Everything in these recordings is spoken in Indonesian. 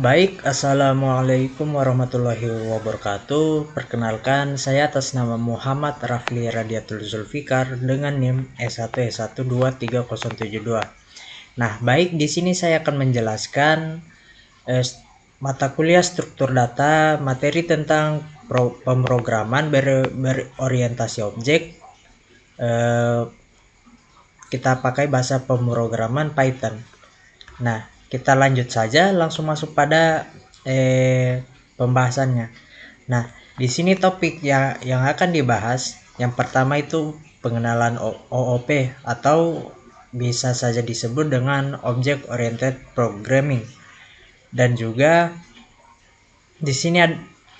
Baik, Assalamualaikum warahmatullahi wabarakatuh. Perkenalkan, saya atas nama Muhammad Rafli Radiatul Zulfikar dengan NIM S1S1237072. Nah, baik, di sini saya akan menjelaskan mata kuliah struktur data, materi tentang pemrograman berorientasi objek. Kita pakai bahasa pemrograman Python. Nah, kita lanjut saja langsung masuk pada pembahasannya. Nah, di sini topik yang akan dibahas yang pertama itu pengenalan OOP atau bisa saja disebut dengan Object Oriented Programming. Dan juga di sini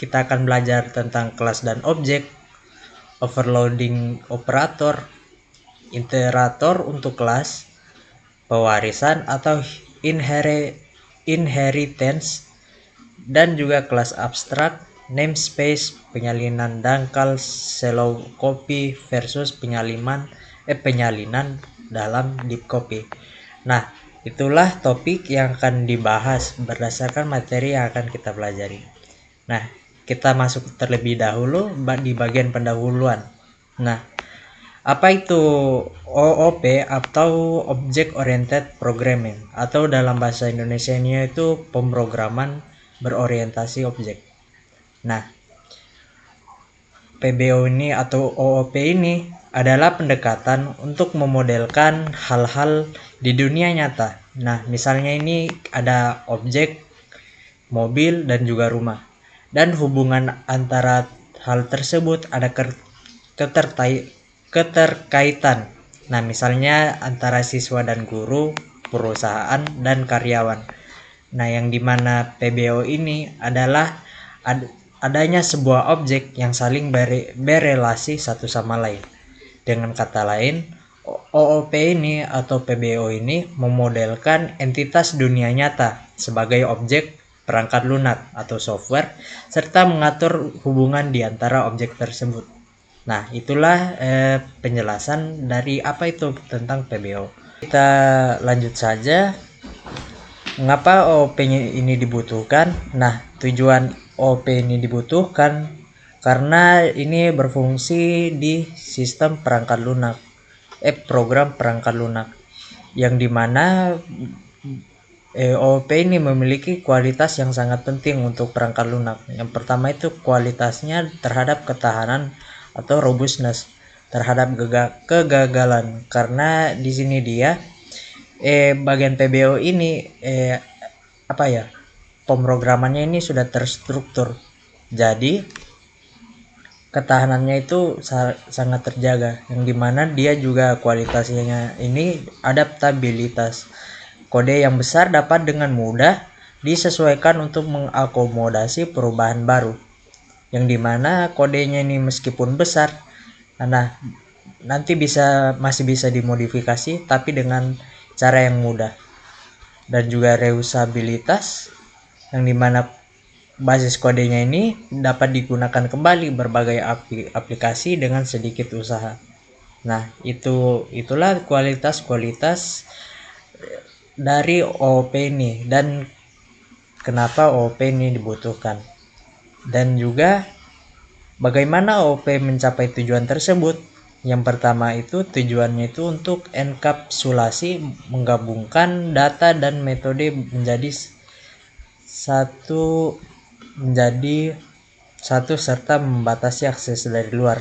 kita akan belajar tentang kelas dan objek, overloading operator, iterator untuk kelas, pewarisan atau inheritance, dan juga kelas abstrak, namespace, penyalinan dangkal, shallow copy versus penyalinan dalam deep copy. Nah, itulah topik yang akan dibahas berdasarkan materi yang akan kita pelajari. Nah, kita masuk terlebih dahulu di bagian pendahuluan. Nah, apa itu OOP atau Object Oriented Programming, atau dalam bahasa Indonesianya itu pemrograman berorientasi objek. Nah, PBO ini atau OOP ini adalah pendekatan untuk memodelkan hal-hal di dunia nyata. Nah, misalnya ini ada objek, mobil, dan juga rumah. Dan hubungan antara hal tersebut ada keterkaitan. Nah, misalnya antara siswa dan guru, perusahaan dan karyawan. Nah, yang dimana PBO ini adalah adanya sebuah objek yang saling berelasi satu sama lain. Dengan kata lain, OOP ini atau PBO ini memodelkan entitas dunia nyata sebagai objek, perangkat lunak atau software, serta mengatur hubungan di antara objek tersebut. Nah, itulah penjelasan dari apa itu tentang PBO. Kita lanjut saja. Mengapa OOP ini dibutuhkan? Nah, tujuan OOP ini dibutuhkan karena ini berfungsi di sistem perangkat lunak, program perangkat lunak, yang dimana OOP ini memiliki kualitas yang sangat penting untuk perangkat lunak. Yang pertama itu kualitasnya terhadap ketahanan atau robustness terhadap kegagalan, karena di sini dia bagian PBO ini pemrogramannya ini sudah terstruktur, jadi ketahanannya itu sangat terjaga, yang dimana dia juga kualitasnya ini adaptabilitas. Kode yang besar dapat dengan mudah disesuaikan untuk mengakomodasi perubahan baru, yang dimana kodenya ini meskipun besar, nah nanti masih bisa dimodifikasi tapi dengan cara yang mudah. Dan juga reusabilitas, yang dimana basis kodenya ini dapat digunakan kembali berbagai aplikasi dengan sedikit usaha. Nah, itulah kualitas dari OOP ini dan kenapa OOP ini dibutuhkan. Dan juga bagaimana OOP mencapai tujuan tersebut. Yang pertama itu tujuannya itu untuk enkapsulasi, menggabungkan data dan metode menjadi satu serta membatasi akses dari luar.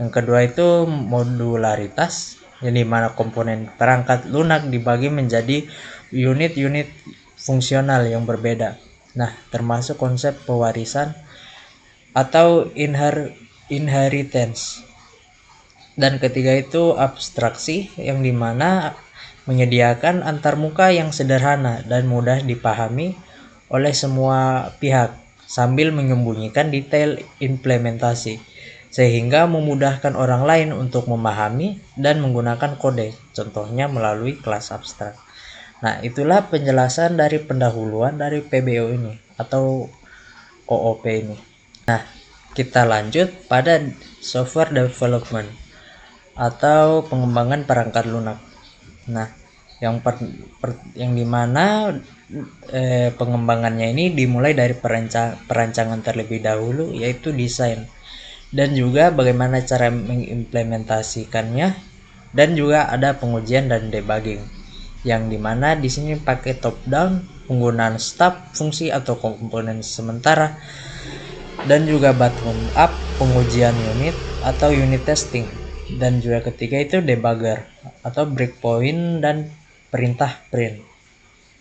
Yang kedua itu modularitas, yang dimana komponen perangkat lunak dibagi menjadi unit-unit fungsional yang berbeda. Nah, termasuk konsep pewarisan atau inheritance. Dan ketiga itu abstraksi, yang dimana menyediakan antarmuka yang sederhana dan mudah dipahami oleh semua pihak sambil menyembunyikan detail implementasi, sehingga memudahkan orang lain untuk memahami dan menggunakan kode, contohnya melalui kelas abstrak. Nah, itulah penjelasan dari pendahuluan dari PBO ini atau OOP ini. Nah, kita lanjut pada software development atau pengembangan perangkat lunak. Nah, yang dimana pengembangannya ini dimulai dari perancangan terlebih dahulu, yaitu desain, dan juga bagaimana cara mengimplementasikannya, dan juga ada pengujian dan debugging, yang dimana di sini pakai top down, penggunaan stub fungsi atau komponen sementara, dan juga bottom up, pengujian unit atau unit testing, dan juga ketiga itu debugger atau breakpoint dan perintah print.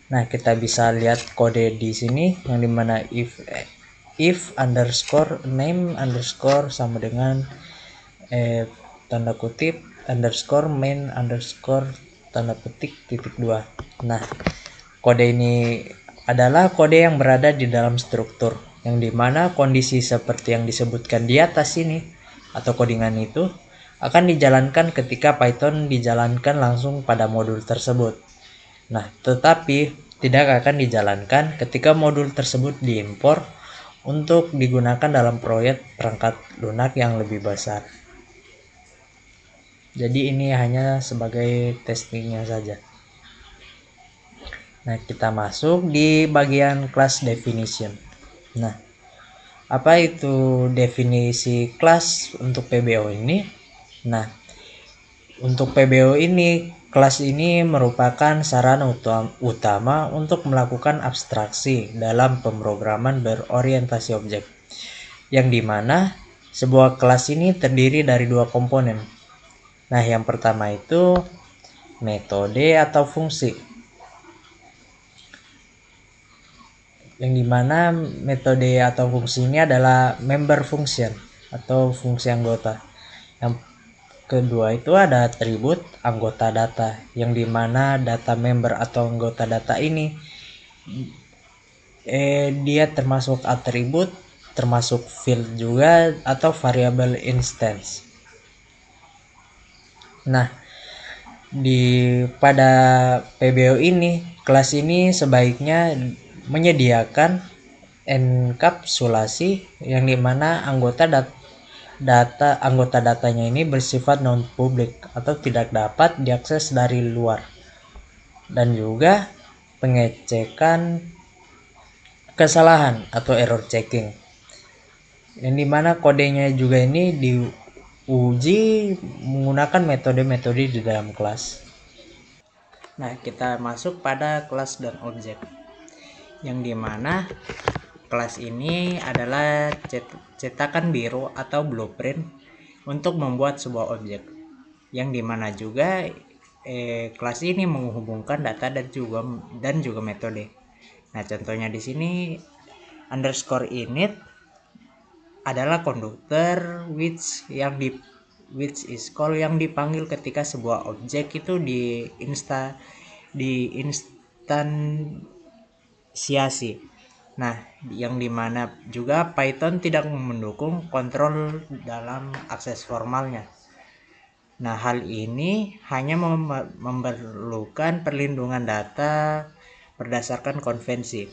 Nah, kita bisa lihat kode di sini yang dimana if underscore name underscore sama dengan tanda kutip underscore main underscore tanda petik titik 2. Nah, kode ini adalah kode yang berada di dalam struktur, yang dimana kondisi seperti yang disebutkan di atas ini atau codingan itu akan dijalankan ketika Python dijalankan langsung pada modul tersebut. Nah, tetapi tidak akan dijalankan ketika modul tersebut diimpor untuk digunakan dalam proyek perangkat lunak yang lebih besar. Jadi ini hanya sebagai testingnya saja. Nah, kita masuk di bagian class definition. Nah, apa itu definisi kelas untuk PBO ini? Nah, untuk PBO ini, kelas ini merupakan sarana utama untuk melakukan abstraksi dalam pemrograman berorientasi objek, yang dimana sebuah kelas ini terdiri dari dua komponen. Nah, yang pertama itu metode atau fungsi, yang dimana metode atau fungsi ini adalah member function atau fungsi anggota. Yang kedua itu ada atribut anggota data, yang dimana data member atau anggota data ini dia termasuk atribut, termasuk field juga, atau variable instance. Nah, pada PBO ini, kelas ini sebaiknya menyediakan enkapsulasi, yang dimana anggota datanya ini bersifat non publik atau tidak dapat diakses dari luar, dan juga pengecekan kesalahan atau error checking, yang dimana kodenya juga ini diuji menggunakan metode-metode di dalam kelas. Nah, kita masuk pada kelas dan objek, yang dimana kelas ini adalah cetakan biru atau blueprint untuk membuat sebuah objek, yang dimana juga kelas ini menghubungkan data dan juga metode. Nah, contohnya di sini underscore init adalah konduktor which is call yang dipanggil ketika sebuah objek itu diinstansiasi. Nah, yang dimana juga Python tidak mendukung kontrol dalam akses formalnya. Nah, hal ini hanya memerlukan perlindungan data berdasarkan konvensi.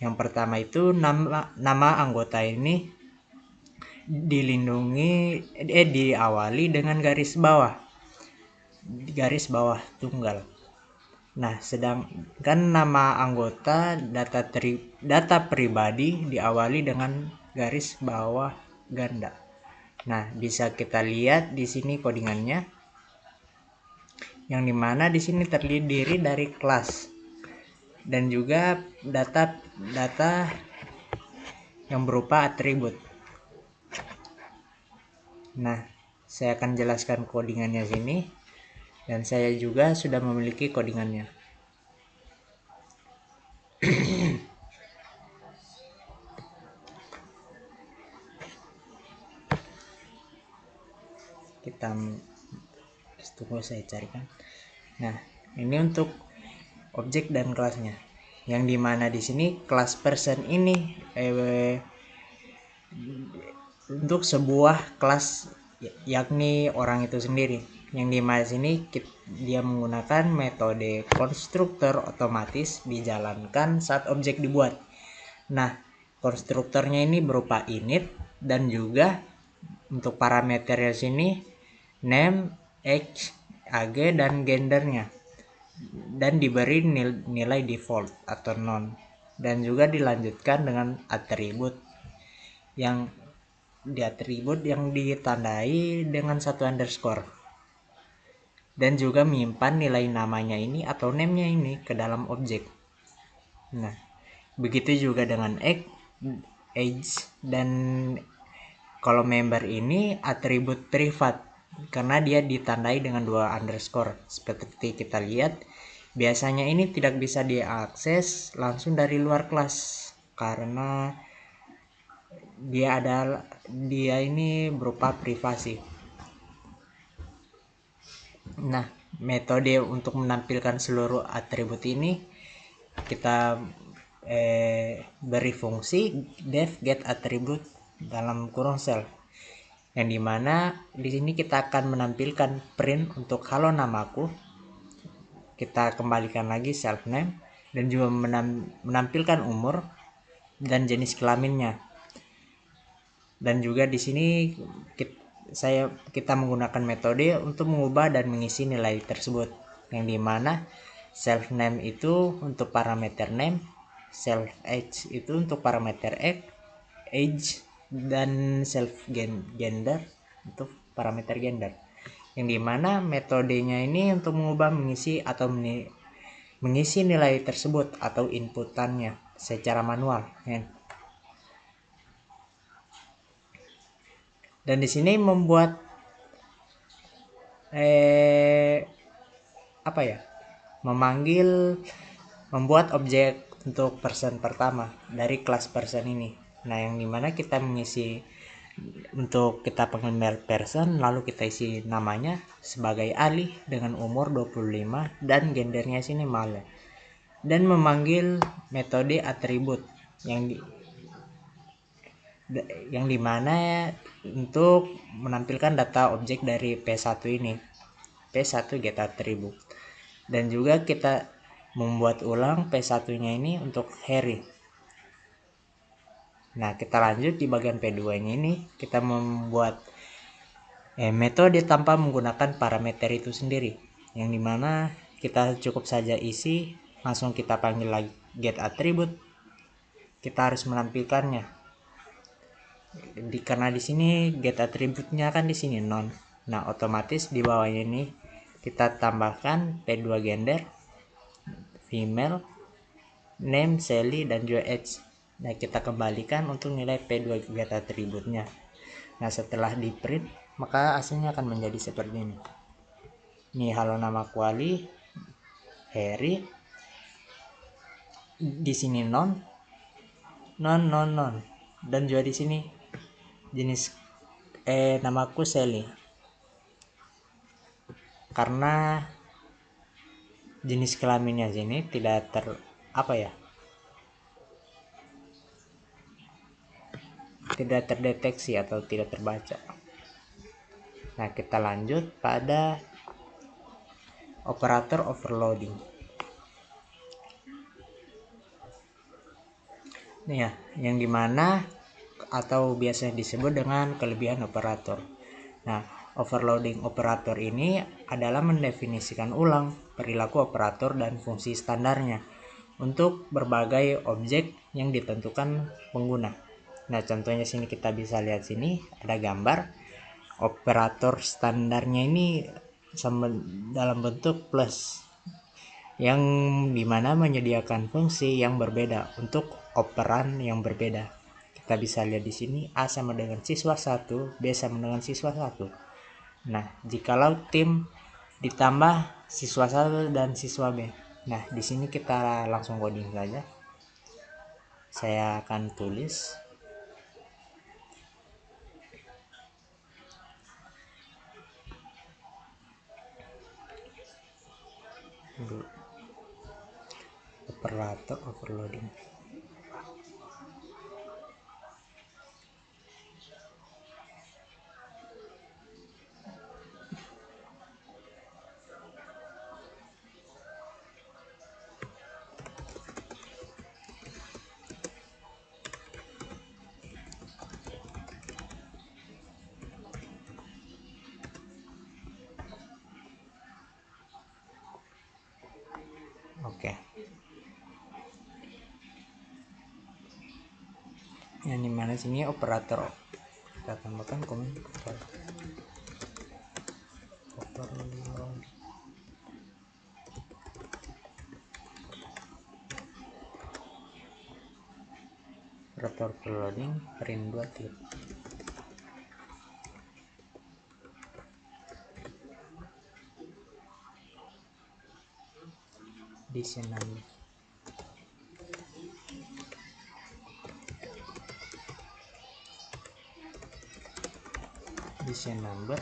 Yang pertama itu nama anggota ini diawali dengan garis bawah tunggal. Nah, sedangkan nama anggota data pribadi diawali dengan garis bawah ganda. Nah, bisa kita lihat di sini codingannya, yang dimana di sini terdiri dari kelas dan juga data yang berupa atribut. Nah, saya akan jelaskan codingannya sini, dan saya juga sudah memiliki codingannya. Kita tunggu, saya carikan. Nah, ini untuk objek dan kelasnya, yang dimana di sini kelas person ini untuk sebuah kelas, yakni orang itu sendiri, yang dimana sini dia menggunakan metode konstruktor otomatis dijalankan saat objek dibuat. Nah, konstruktornya ini berupa init, dan juga untuk parameternya sini name, age, ag, dan gendernya. dan diberi nilai default atau non, dan juga dilanjutkan dengan atribut yang ditandai dengan satu underscore, dan juga menyimpan nilai namanya ini atau name-nya ini ke dalam objek. Nah, begitu juga dengan age, dan kalau member ini atribut privat karena dia ditandai dengan dua underscore. Seperti kita lihat, biasanya ini tidak bisa diakses langsung dari luar kelas karena dia ini berupa privasi. Nah, metode untuk menampilkan seluruh atribut ini kita beri fungsi def get attribute dalam kurung self, yang dimana di sini kita akan menampilkan print untuk halo namaku. Kita kembalikan lagi self name dan juga menampilkan umur dan jenis kelaminnya. Dan juga di sini kita menggunakan metode untuk mengubah dan mengisi nilai tersebut, yang dimana self name itu untuk parameter name, self age itu untuk parameter age, dan self gender untuk parameter gender, yang dimana metodenya ini untuk mengubah, mengisi atau mengisi nilai tersebut atau inputannya secara manual ya. Dan di sini membuat membuat objek untuk person pertama dari kelas person ini. Nah, yang dimana kita mengisi untuk kita pengenal person, lalu kita isi namanya sebagai Ali dengan umur 25 dan gendernya sini male, dan memanggil metode atribut yang dimana untuk menampilkan data objek dari P1 ini, P1 get attribute, dan juga kita membuat ulang P1 nya ini untuk Harry. Nah, kita lanjut di bagian P2 nya ini, kita membuat metode tanpa menggunakan parameter itu sendiri, yang dimana kita cukup saja isi, langsung kita panggil lagi get attribute, kita harus menampilkannya karena di sini get atributnya kan di sini non. Nah, otomatis di bawahnya ini kita tambahkan P2 gender female, name Sally, dan juga age. Nah, kita kembalikan untuk nilai P2 get atributnya. Nah, setelah di print maka hasilnya akan menjadi seperti ini. Ini halo nama Ali, Harry, di sini non, dan juga di sini jenis namaku Sally, karena jenis kelaminnya sini tidak tidak terdeteksi atau tidak terbaca. Nah, kita lanjut pada operator overloading. Nih ya, yang dimana atau biasanya disebut dengan kelebihan operator. Nah, overloading operator ini adalah mendefinisikan ulang perilaku operator dan fungsi standarnya untuk berbagai objek yang ditentukan pengguna. Nah, contohnya sini kita bisa lihat sini ada gambar operator standarnya ini dalam bentuk plus, yang dimana menyediakan fungsi yang berbeda untuk operan yang berbeda. Kita bisa lihat di sini A sama dengan siswa 1, B sama dengan siswa 1. Nah, jikalau tim ditambah siswa 1 dan siswa B. Nah, di sini kita langsung coding saja. Saya akan tulis operator overloading. yang dimana sini operator, kita tambahkan komen operator overloading print 2 titik. Desain number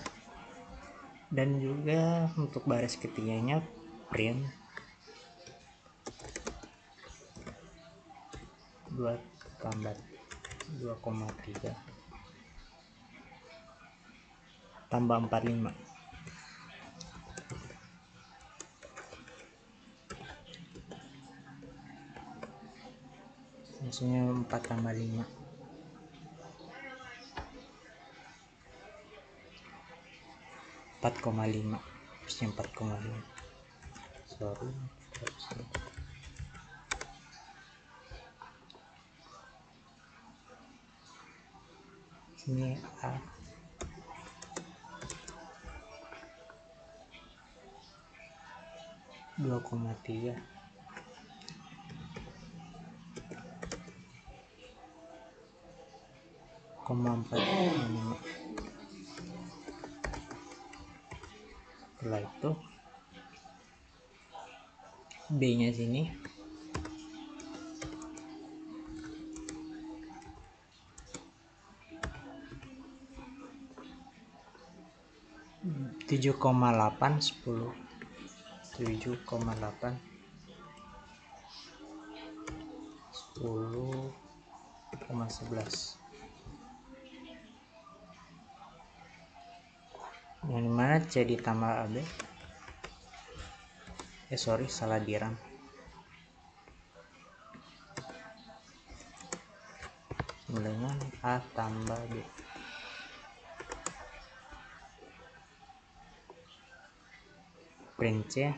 dan juga untuk baris ketiganya print 2 tambah 2,3 tambah 45, maksudnya 4 tambah 5 4,5, harusnya 4,5, sorry. Sini A 2,3 4,5. Setelah itu B nya sini 7,8 10 7,8 10,11, yang dimana C ditambah AB, sorry salah diram, dengan A tambah B. Print C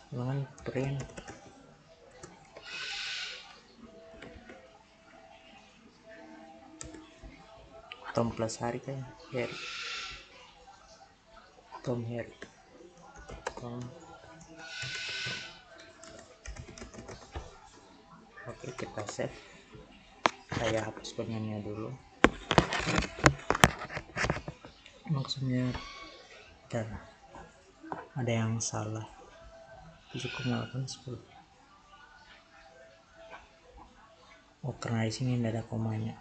dengan print Tom plus Harry kan Harry Tom Harry Tom. Oke, kita save. Saya hapus komennya dulu, maksudnya ada yang salah. 7,8 10. Oh, karena di sini tidak ada komanya.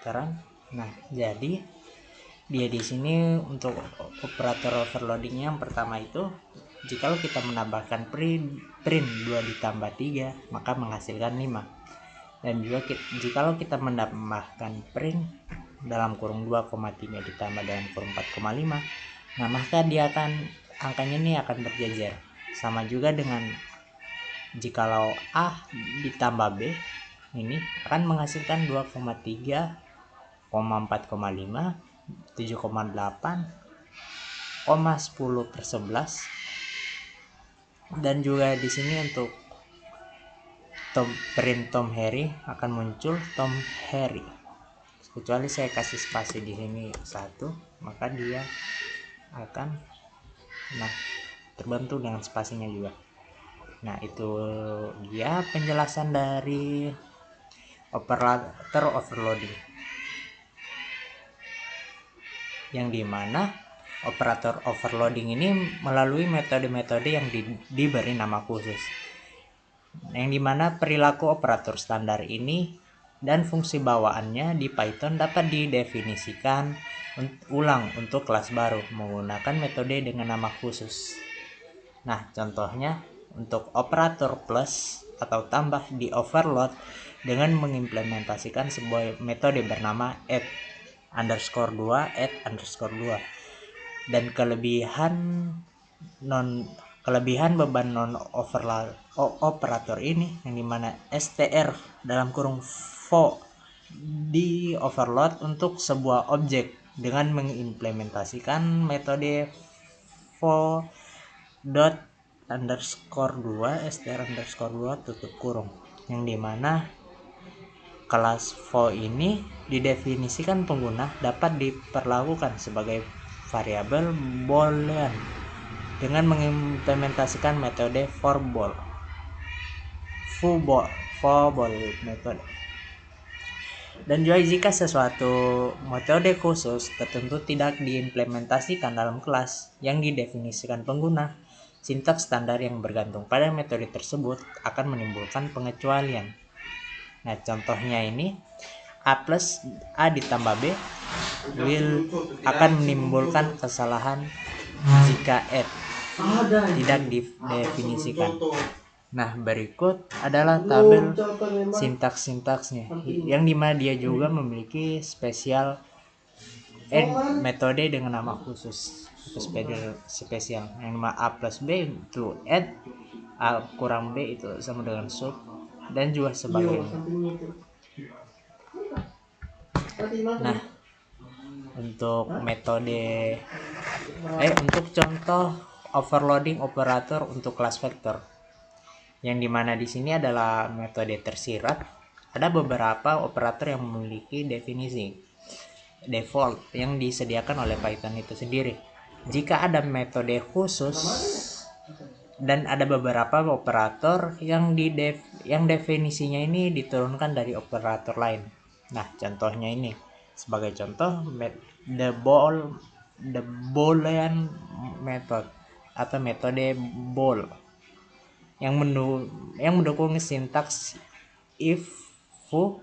Sekarang, nah jadi dia di sini untuk operator overloading yang pertama itu, jikalau kita menambahkan print 2 ditambah 3 maka menghasilkan 5, dan juga jikalau kita menambahkan print dalam kurung 2,3 ditambah dalam kurung 4,5, nah maka dia angkanya ini akan berjejer. Sama juga dengan jikalau A ditambah B, ini akan menghasilkan 2,3, 4,5, 7,8, 10/11, dan juga di sini untuk print Tom Harry akan muncul Tom Harry, kecuali saya kasih spasi di sini 1, maka dia akan terbantu dengan spasinya juga. Nah, itu dia penjelasan dari operator overloading, yang dimana operator overloading ini melalui metode-metode yang diberi nama khusus, yang dimana perilaku operator standar ini dan fungsi bawaannya di Python dapat didefinisikan ulang untuk kelas baru menggunakan metode dengan nama khusus. Nah, contohnya untuk operator plus atau tambah di overload dengan mengimplementasikan sebuah metode bernama add_2 dan kelebihan beban non overload operator ini, yang dimana str dalam kurung vo di overload untuk sebuah objek dengan mengimplementasikan metode for dot underscore 2 str underscore 2 tutup kurung, yang dimana kelas for ini didefinisikan pengguna dapat diperlakukan sebagai variabel boolean dengan mengimplementasikan metode for method. Dan juga jika sesuatu metode khusus tertentu tidak diimplementasikan dalam kelas yang didefinisikan pengguna, sintaks standar yang bergantung pada metode tersebut akan menimbulkan pengecualian. Nah, contohnya ini A plus A ditambah B akan menimbulkan kesalahan jika add tidak didefinisikan. Nah, berikut adalah tabel sintaks-sintaksnya, yang dimana dia juga memiliki spesial add metode dengan nama khusus atau spesial, yang nama A plus B itu add, A kurang B itu sama dengan sub, dan juga sebagainya. Nah, untuk metode untuk contoh overloading operator untuk kelas vektor, yang dimana di sini adalah metode tersirat. Ada beberapa operator yang memiliki definisi default yang disediakan oleh Python itu sendiri. Jika ada metode khusus dan ada beberapa operator yang definisinya ini diturunkan dari operator lain. Nah, contohnya ini sebagai contoh the boolean method atau metode bool yang mendukung sintaks if foo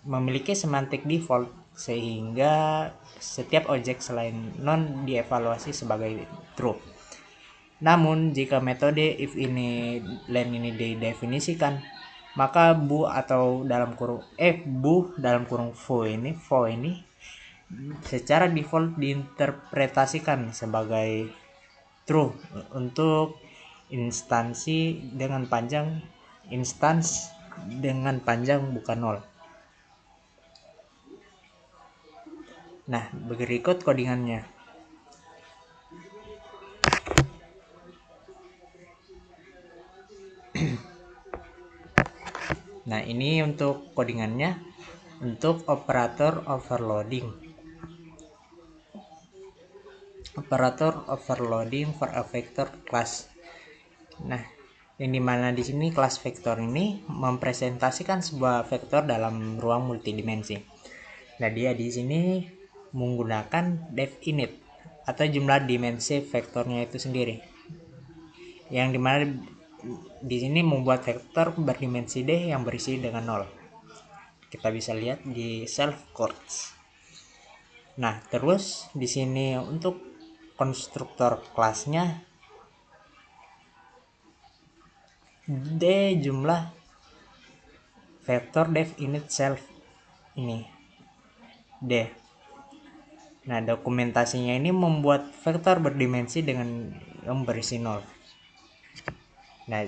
memiliki semantik default, sehingga setiap objek selain non dievaluasi sebagai true. Namun jika metode if ini len ini didefinisikan, maka bu atau dalam kurung foo ini secara default diinterpretasikan sebagai true untuk instans dengan panjang bukan 0. Nah, berikut codingannya. Nah, ini untuk codingannya untuk operator overloading. Operator overloading for a vector class. Nah, yang dimana di sini kelas vektor ini mempresentasikan sebuah vektor dalam ruang multidimensi. Nah, dia di sini menggunakan def init atau jumlah dimensi vektornya itu sendiri, yang dimana di sini membuat vektor berdimensi D yang berisi dengan 0. Kita bisa lihat di self quotes. Nah, terus di sini untuk konstruktor kelasnya D jumlah vektor def init self ini D. Nah, dokumentasinya ini membuat vektor berdimensi dengan yang berisi 0. Nah,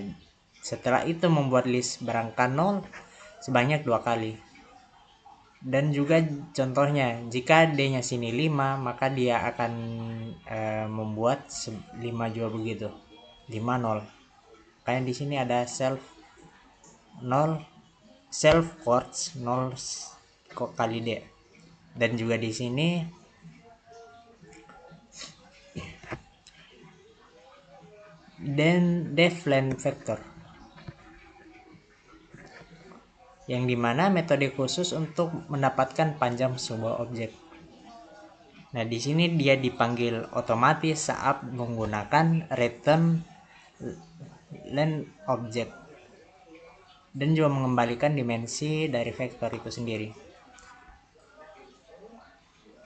setelah itu membuat list berangka 0 sebanyak 2 kali. Dan juga contohnya, jika D-nya sini 5, maka dia akan membuat 5 juga begitu. 5 0. Kayak di sini ada self quotes 0 kali D. Dan juga di sini dan def len vector, yang dimana metode khusus untuk mendapatkan panjang sebuah objek. Nah, di sini dia dipanggil otomatis saat menggunakan return len object dan juga mengembalikan dimensi dari vektor itu sendiri.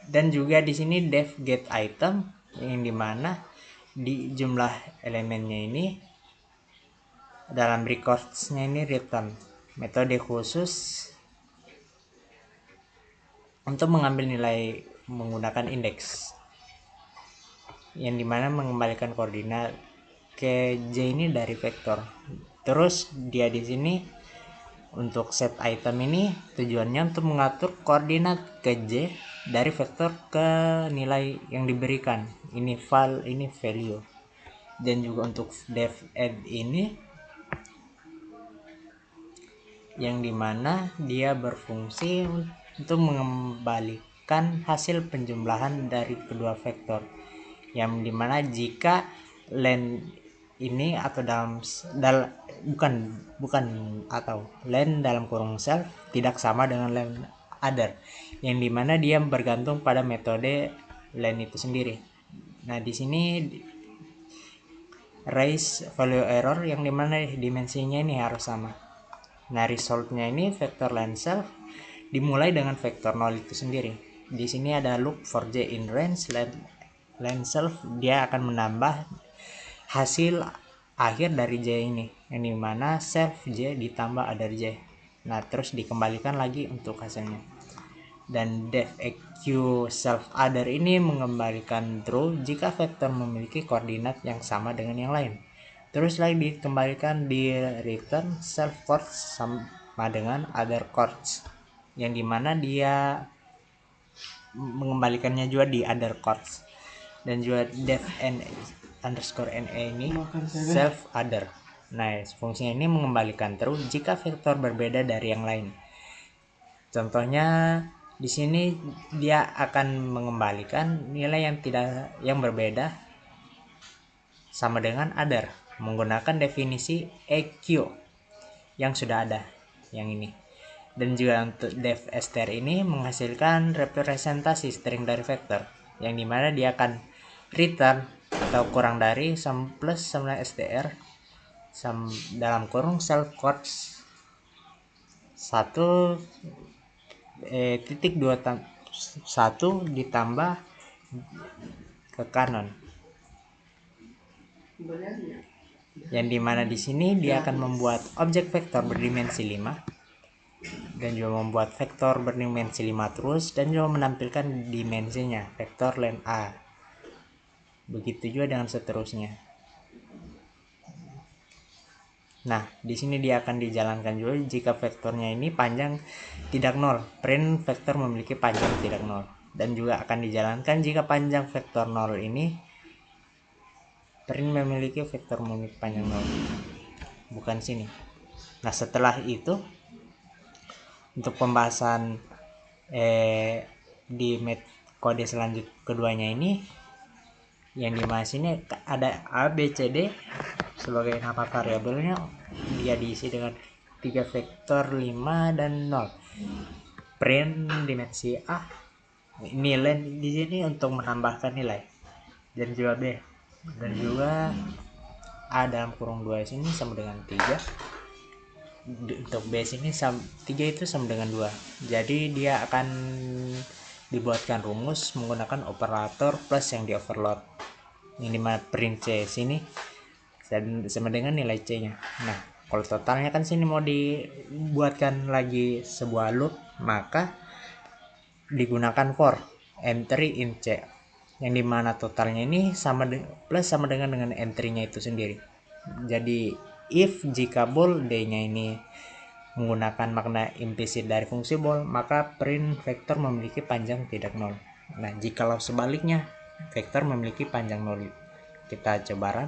Dan juga di sini def get item, yang dimana di jumlah elemennya ini dalam records-nya ini return, metode khusus untuk mengambil nilai menggunakan indeks, yang dimana mengembalikan koordinat ke J ini dari vektor. Terus dia di sini Untuk set item ini tujuannya untuk mengatur koordinat ke J dari vektor ke nilai yang diberikan. Ini file, ini value. Dan juga untuk def add ini yang dimana dia berfungsi untuk mengembalikan hasil penjumlahan dari kedua vektor, yang dimana jika len ini atau bukan atau len dalam kurung self tidak sama dengan len other, yang dimana dia bergantung pada metode len itu sendiri. Nah di sini raise value error yang dimana dimensinya ini harus sama. Nah resultnya ini vektor len self dimulai dengan vektor 0 itu sendiri. Di sini ada loop for j in range len self, dia akan menambah hasil akhir dari J ini, yang dimana self J ditambah other J. Nah terus dikembalikan lagi untuk hasilnya. Dan def eq self other ini mengembalikan true jika vektor memiliki koordinat yang sama dengan yang lain. Terus lagi dikembalikan di return self coords sama dengan other coords, yang dimana dia mengembalikannya juga di other coords. Dan juga def n underscore na ini self other. Nah fungsinya ini mengembalikan true jika vektor berbeda dari yang lain. Contohnya di sini dia akan mengembalikan nilai yang berbeda sama dengan other menggunakan definisi EQ yang sudah ada yang ini. Dan juga untuk def str ini menghasilkan representasi string dari vektor, yang dimana dia akan return atau kurang dari sum plus sama str dalam kurung self coords 1.21 ditambah ke kanon, yang dimana di sini dia akan membuat objek vektor berdimensi 5 dan juga membuat vektor berdimensi 5 terus, dan juga menampilkan dimensinya vektor len A. Begitu juga dengan seterusnya. Nah, di sini dia akan dijalankan juga jika vektornya ini panjang tidak nol, print vektor memiliki panjang tidak nol. Dan juga akan dijalankan jika panjang vektor 0 ini print memiliki vektor memiliki panjang 0. Bukan sini. Nah, setelah itu untuk pembahasan di kode selanjut keduanya ini, yang dimana sini ada A, B, C, D sebagai nama variabelnya, dia diisi dengan 3 vektor 5 dan 0. Print dimensi A nilai di sini untuk menambahkan nilai, dan juga B, dan juga A dalam kurung 2 sini sama dengan 3. Untuk B sini 3 itu sama dengan 2. Jadi dia akan dibuatkan rumus menggunakan operator plus yang di overload, yang dimana print C sini sama dengan nilai C nya. Nah kalau totalnya kan sini mau dibuatkan lagi sebuah loop, maka digunakan for entry in C, yang dimana totalnya ini sama dengan entry-nya itu sendiri. Jadi if jika bool D-nya ini menggunakan makna implisit dari fungsi bool, maka print vektor memiliki panjang tidak nol. Nah jikalau sebaliknya vektor memiliki panjang nol, kita coba run.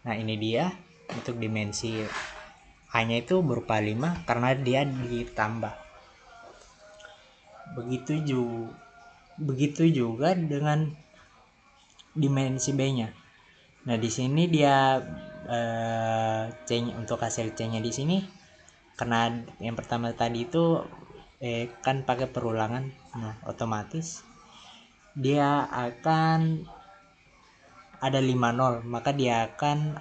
Nah ini dia untuk dimensi A-nya itu berupa 5 karena dia ditambah. Begitu juga dengan dimensi B-nya. Nah di sini dia C-nya, untuk hasil C-nya di sini karena yang pertama tadi itu kan pakai perulangan, nah otomatis dia akan ada 50, maka dia akan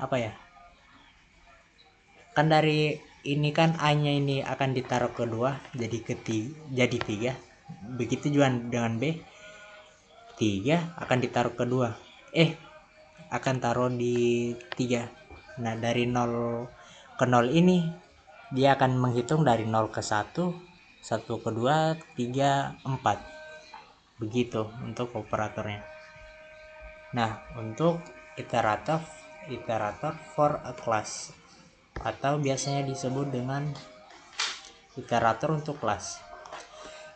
kan dari ini kan A-nya ini akan ditaruh kedua jadi 3. Begitu juga dengan B, 3 akan ditaruh kedua, akan taruh di 3. Nah dari 0 ke 0 ini dia akan menghitung dari 0 ke 1, 1 ke 2, 3, 4. Begitu untuk operatornya. Nah untuk iterator for a class, atau biasanya disebut dengan iterator untuk kelas,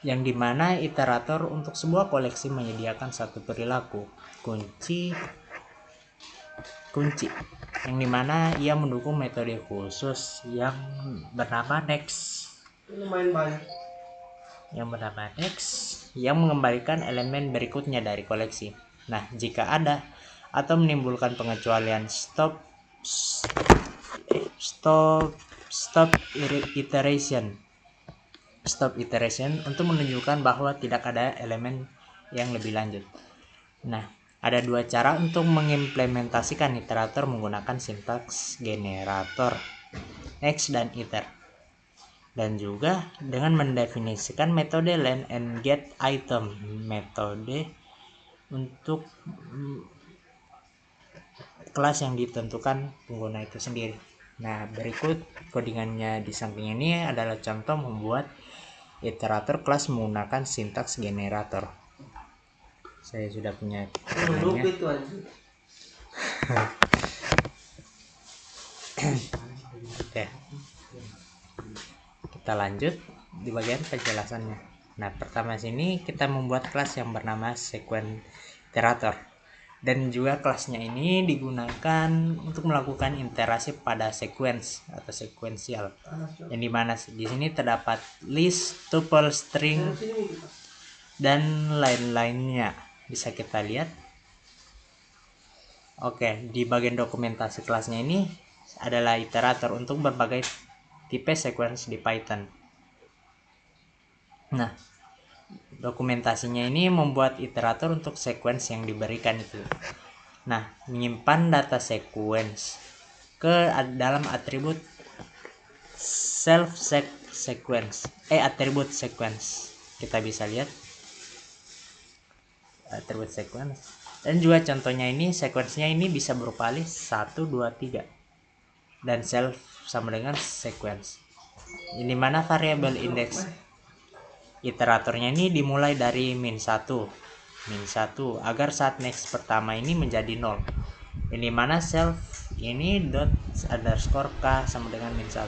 yang dimana iterator untuk sebuah koleksi menyediakan satu perilaku kunci yang dimana ia mendukung metode khusus yang bernama next yang mengembalikan elemen berikutnya dari koleksi. Nah, jika ada atau menimbulkan pengecualian stop iteration untuk menunjukkan bahwa tidak ada elemen yang lebih lanjut. Nah, ada dua cara untuk mengimplementasikan iterator menggunakan sintaks generator X dan iter, dan juga dengan mendefinisikan metode len and get item, metode untuk kelas yang ditentukan pengguna itu sendiri. Nah, berikut codingannya di samping ini adalah contoh membuat iterator kelas menggunakan sintaks generator. Saya sudah punya codingannya. Oke, kita lanjut di bagian penjelasannya. Nah, pertama sini kita membuat kelas yang bernama sequence iterator, dan juga kelasnya ini digunakan untuk melakukan interaksi pada sequence atau sequential, yang dimana di sini terdapat list, tuple, string, dan lain-lainnya. Bisa kita lihat. Oke, di bagian dokumentasi kelasnya ini adalah iterator untuk berbagai tipe sequence di Python. Nah, dokumentasinya ini membuat iterator untuk sequence yang diberikan itu. Nah, menyimpan data sequence ke dalam atribut atribut sequence. Kita bisa lihat atribut sequence. Dan juga contohnya ini sequence-nya ini bisa berupa list 1 2 3. Dan self sama dengan sequence. Ini mana variabel index iteratornya ini dimulai dari min 1 agar saat next pertama ini menjadi 0. Ini mana self ini dot underscore k sama dengan min 1.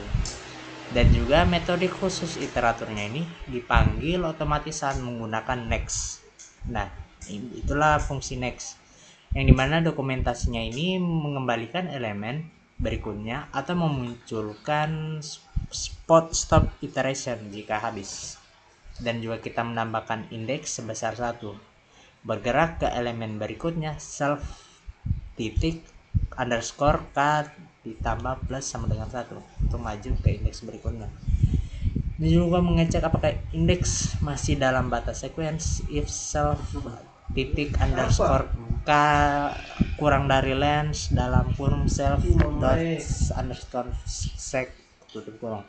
Dan juga metode khusus iteratornya ini dipanggil otomatis saat menggunakan next. Nah, itulah fungsi next, yang dimana dokumentasinya ini mengembalikan elemen berikutnya atau memunculkan stop iteration jika habis. Dan juga kita menambahkan indeks sebesar 1, bergerak ke elemen berikutnya self titik underscore k ditambah plus sama dengan 1 untuk maju ke indeks berikutnya. Ini juga mengecek apakah indeks masih dalam batas sequence if self titik underscore k kurang dari length dalam kurung self dot underscore sec tutup kurung,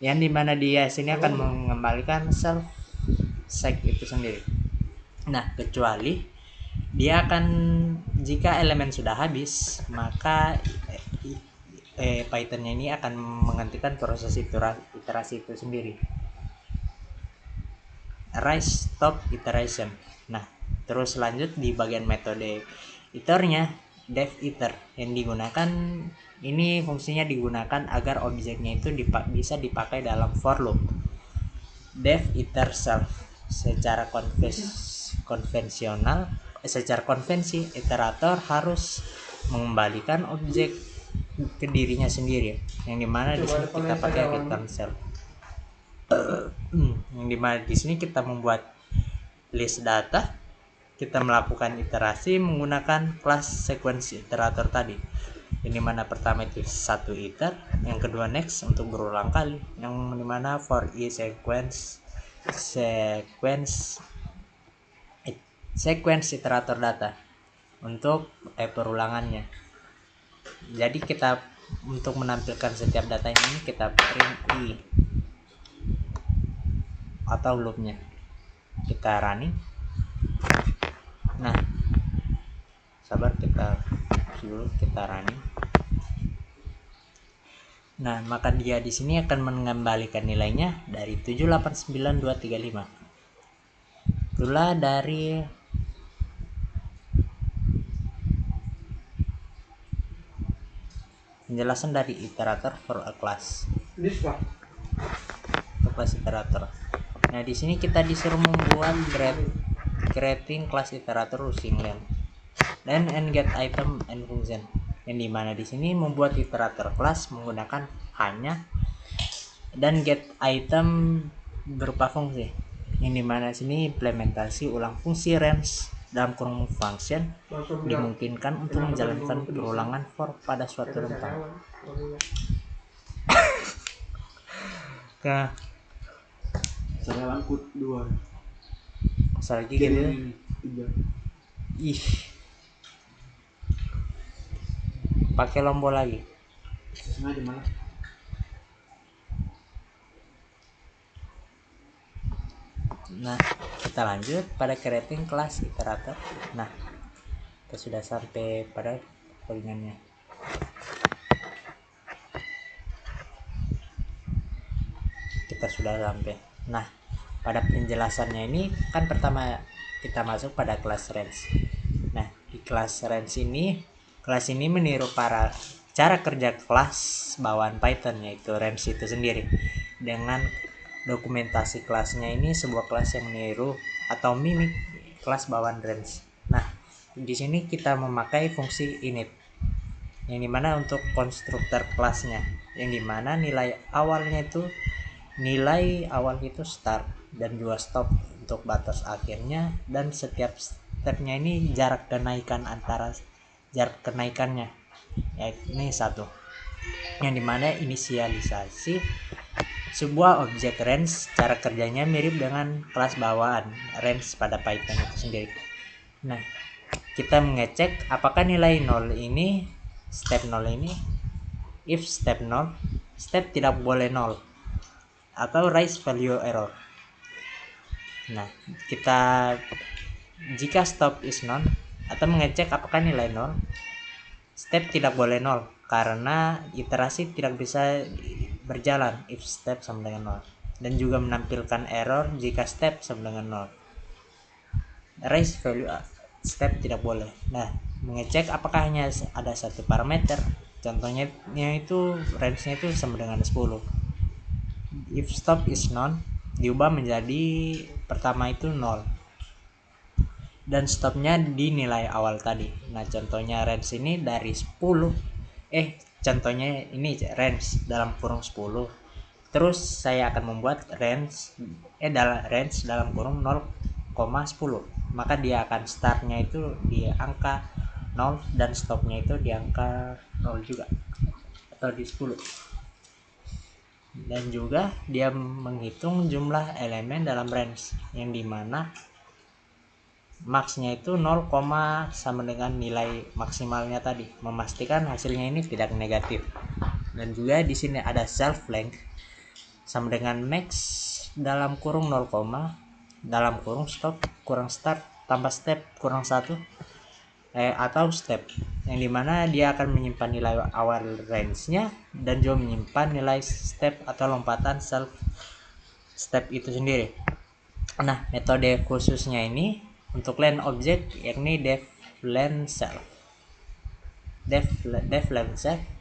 yang dimana dia sini akan mengembalikan self sec itu sendiri. Nah, kecuali dia akan, jika elemen sudah habis, maka Python-nya ini akan menghentikan proses iterasi itu sendiri. Rise stop iteration. Nah, terus lanjut di bagian metode iternya, def iter, yang digunakan ini fungsinya digunakan agar objeknya itu bisa dipakai dalam for loop. Def iter self secara konvensi iterator harus mengembalikan objek ke dirinya sendiri, yang dimana di sini kita pakai return self. Yang dimana di sini kita membuat list data, kita melakukan iterasi menggunakan kelas sequence iterator tadi, yang dimana pertama itu 1 iter, yang kedua next untuk berulang kali, yang dimana for i sequence iterator data untuk perulangannya. Jadi kita untuk menampilkan setiap data ini kita print i atau loopnya, kita running. Nah, sabar, kita running. Nah, maka dia di sini akan mengembalikan nilainya dari 789235. Itulah dari penjelasan dari iterator for a class. Untuk kelas iterator. Nah, di sini kita disuruh membuat creating class iterator using len dan get item and function. Yang dimana di sini membuat iterator kelas menggunakan hanya dan get item berupa fungsi. Yang dimana sini implementasi ulang fungsi range dalam kurung function dimungkinkan untuk menjalankan perulangan for pada suatu rentang. Nah, Sarawanku 2. pasal lagi gitu. 3. Ih. Pakai lombo lagi. Sengaja malah. Nah, kita lanjut pada creating class iterator. Nah, kita sudah sampai pada poinnya. Kita sudah sampai. Nah, pada penjelasannya ini kan pertama kita masuk pada kelas range. Nah, di kelas range ini, kelas ini meniru para cara kerja kelas bawaan Python, yaitu range itu sendiri. Dengan dokumentasi kelasnya ini sebuah kelas yang meniru atau mimik kelas bawaan range. Nah, di sini kita memakai fungsi init, yang dimana untuk konstruktor kelasnya, yang dimana nilai awal itu start dan juga stop untuk batas akhirnya, dan setiap stepnya ini jarak kenaikannya, yaitu ini 1, yang dimana inisialisasi sebuah objek range. Cara kerjanya mirip dengan kelas bawaan range pada Python itu sendiri. Nah, kita mengecek apakah nilai 0 ini, step 0 ini, if step 0, step tidak boleh 0, atau raise value error. Nah, jika stop is none, atau mengecek apakah nilai 0, step tidak boleh 0 karena iterasi tidak bisa berjalan if step sama dengan 0, dan juga menampilkan error jika step sama dengan 0. Raise value step tidak boleh. Nah, mengecek apakah hanya ada satu parameter, contohnya itu range-nya itu sama dengan 10. If stop is none, diubah menjadi pertama itu 0 dan stopnya di nilai awal tadi. Nah, contohnya range ini dari 10, contohnya ini range dalam kurung 10. Terus saya akan membuat range dalam kurung 0,10. Maka dia akan startnya itu di angka 0 dan stopnya itu di angka 0 juga, atau di 10. Dan juga dia menghitung jumlah elemen dalam range, yang dimana max-nya itu 0, sama dengan nilai maksimalnya tadi, memastikan hasilnya ini tidak negatif. Dan juga di sini ada self length sama dengan max dalam kurung 0, dalam kurung stop kurang start tambah step kurang 1, atau step, yang dimana dia akan menyimpan nilai awal range-nya dan juga menyimpan nilai step atau lompatan self step itu sendiri. Nah, metode khususnya ini untuk len object yakni def len self,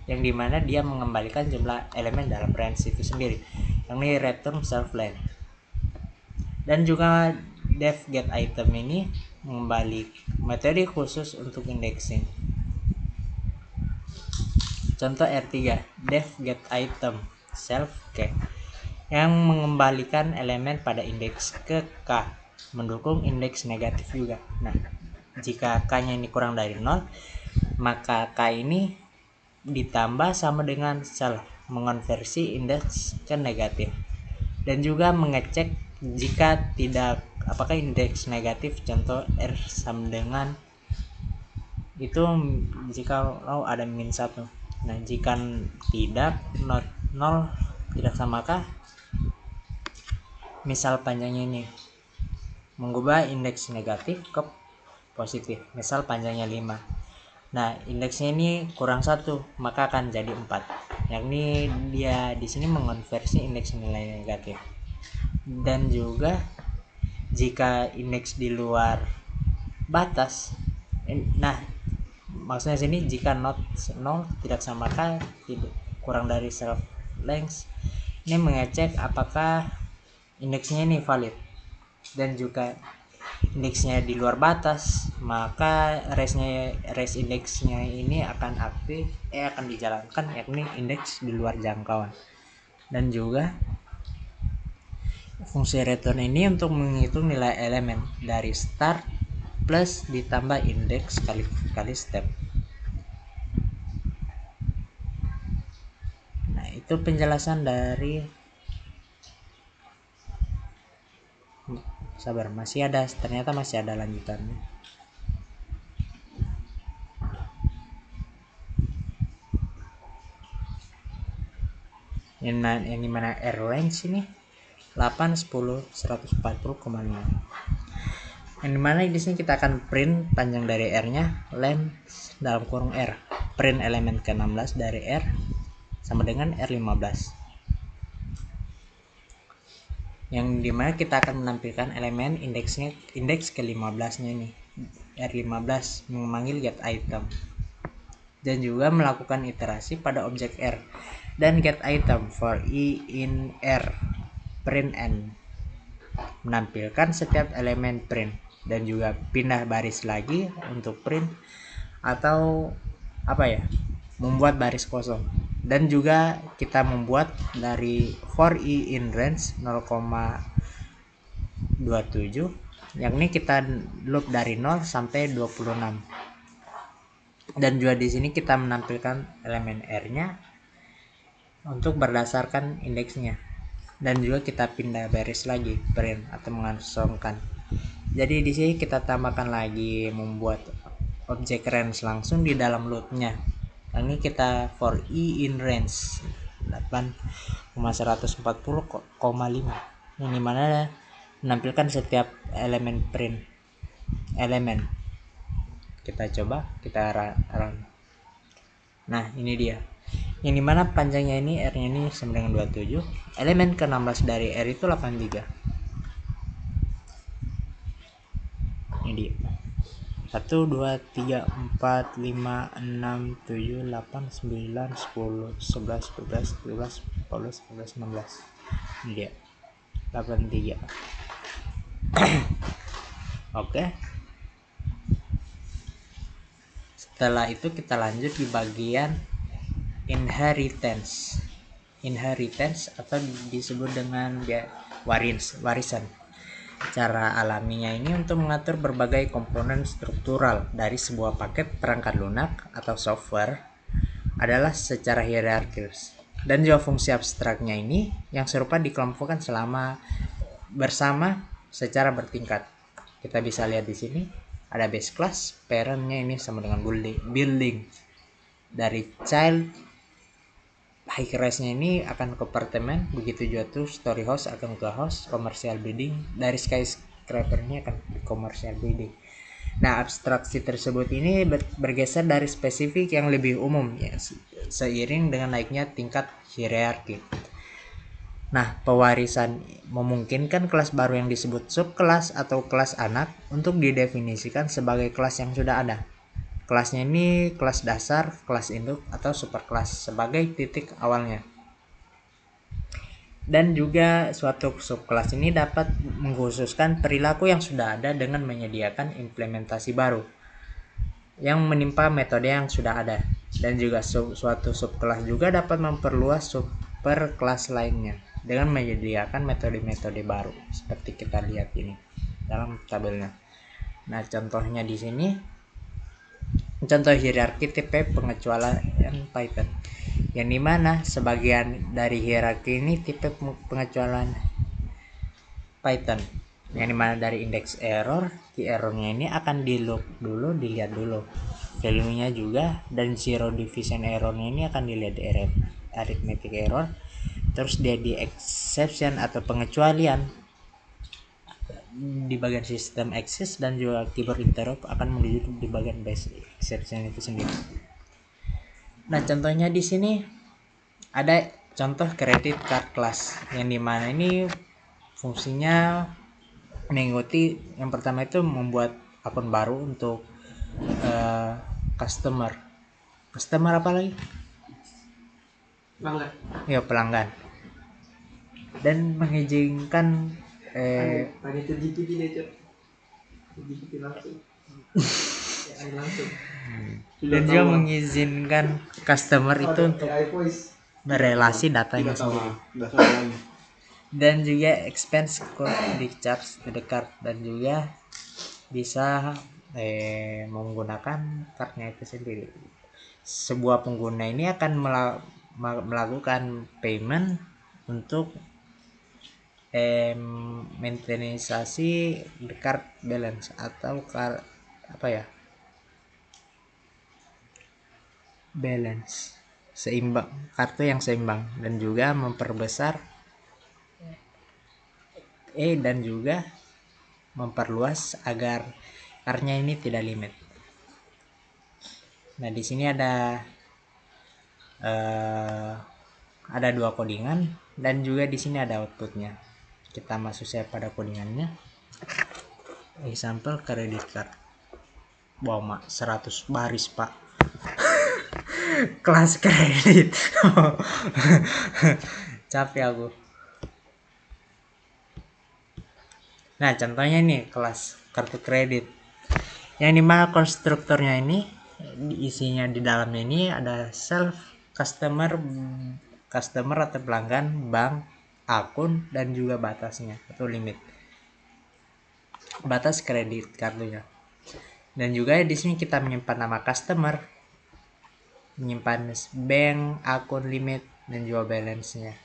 yang dimana dia mengembalikan jumlah elemen dalam range itu sendiri, yakni return self len. Dan juga def get item ini mengembali metode khusus untuk indexing. Contoh R3, def get item self k, yang mengembalikan elemen pada indeks ke k, mendukung indeks negatif juga. Nah, jika k-nya ini kurang dari 0, maka k ini ditambah sama dengan self, mengonversi indeks ke negatif. Dan juga mengecek jika tidak, apakah indeks negatif, contoh R sama dengan itu jika ada -1. Nah, jika tidak, not 0 tidak samakah, misal panjangnya ini mengubah indeks negatif ke positif, misal panjangnya 5. Nah, indeksnya ini kurang 1, maka akan jadi 4, yakni dia di sini mengonversi indeks nilai negatif. Dan juga jika indeks di luar batas, nah maksudnya sini jika not 0 tidak sama maka kurang dari self length, ini mengecek apakah indeksnya ini valid, dan juga indeksnya di luar batas, maka raise indeksnya ini akan aktif akan dijalankan, yakni indeks di luar jangkauan. Dan juga fungsi return ini untuk menghitung nilai elemen dari start plus ditambah indeks kali step. Nah, itu penjelasan dari sabar, ternyata masih ada lanjutannya. Yang dimana R range ini 8, 10, 140,5. Yang dimana di sini kita akan print panjang dari R-nya, length dalam kurung R, print elemen ke-16 dari R sama dengan R15. Yang dimana kita akan menampilkan elemen indeks ke-15 nya ini, R15, memanggil get item, dan juga melakukan iterasi pada objek R, dan get item for i in R, print n, menampilkan setiap elemen print, dan juga pindah baris lagi untuk print atau membuat baris kosong. Dan juga kita membuat dari for i in range 0,27, yakni kita loop dari 0 sampai 26. Dan juga di sini kita menampilkan elemen R-nya untuk berdasarkan indeksnya, dan juga kita pindah baris lagi, print atau mengosongkan. Jadi di sini kita tambahkan lagi membuat objek range langsung di dalam loopnya. Ini kita for i in range 8,140,5, yang dimana menampilkan setiap elemen print elemen. Kita coba kita run. Nah, ini dia, yang dimana panjangnya ini R-nya ini sama dengan 27, elemen ke-16 dari R itu 83. Ini dia 1, 2, 3, 4, 5, 6, 7, 8, 9, 10, 11, 12, 13, 14, 15, 16. Ini dia 83. Oke. Setelah itu kita lanjut di bagian inheritance atau disebut dengan warisan. Cara alaminya ini untuk mengatur berbagai komponen struktural dari sebuah paket perangkat lunak atau software adalah secara hierarkis, dan juga fungsi abstraknya ini yang serupa dikelompokkan bersama secara bertingkat. Kita bisa lihat di sini ada base class, parentnya ini sama dengan building. Dari child high rise-nya ini akan ke apartemen, begitu juga tuh story house akan ke house, commercial building, dari skyscraper-nya akan ke commercial building. Nah, abstraksi tersebut ini bergeser dari spesifik yang lebih umum ya, seiring dengan naiknya tingkat hierarki. Nah, pewarisan memungkinkan kelas baru yang disebut subkelas atau kelas anak untuk didefinisikan sebagai kelas yang sudah ada. Kelasnya ini kelas dasar, kelas induk, atau superkelas sebagai titik awalnya. Dan juga suatu subkelas ini dapat mengkhususkan perilaku yang sudah ada dengan menyediakan implementasi baru yang menimpa metode yang sudah ada. Dan juga suatu subkelas juga dapat memperluas superkelas lainnya dengan menyediakan metode-metode baru seperti kita lihat ini dalam tabelnya. Nah, contohnya di sini contoh hierarki tipe pengecualian Python, yang dimana sebagian dari hierarki ini tipe pengecualian Python, yang dimana dari indeks error, key errornya ini akan di loop dulu, dilihat dulu value nya juga, dan zero division errornya ini akan dilihat di arithmetic error, terus dia di exception atau pengecualian di bagian sistem access, dan juga keyboard interrupt akan menuju di bagian base exception itu sendiri. Nah, contohnya di sini ada contoh credit card class, yang dimana ini fungsinya mengikuti yang pertama itu membuat akun baru untuk customer. Customer apa lagi? Pelanggan. Ya, pelanggan. Dan mengizinkan Tanya ke GPT deh, Cok. GPT langsung. AI langsung. dan juga mengizinkan customer itu untuk AI voice. berelasi datanya sendiri. Dan juga expense could be charged to the card, dan juga bisa menggunakan kartunya itu sendiri. Sebuah pengguna ini akan melakukan payment untuk maintenance the card balance atau apa ya, balance seimbang, kartu yang seimbang, dan juga memperbesar dan juga memperluas agar kartunya ini tidak limit. Nah, di sini ada dua codingan, dan juga di sini ada outputnya. Kita masuk saya pada codingannya. Example credit card. Wow, mak 100 baris, Pak. Kelas kredit. Capek aku. Nah, contohnya nih kelas kartu kredit. Yang dimana konstruktornya ini isinya di dalamnya ini ada self, customer atau pelanggan, bank, akun, dan juga batasnya atau limit. Batas kredit kartunya. Dan juga di sini kita menyimpan nama customer, menyimpan bank, akun, limit, dan juga balance-nya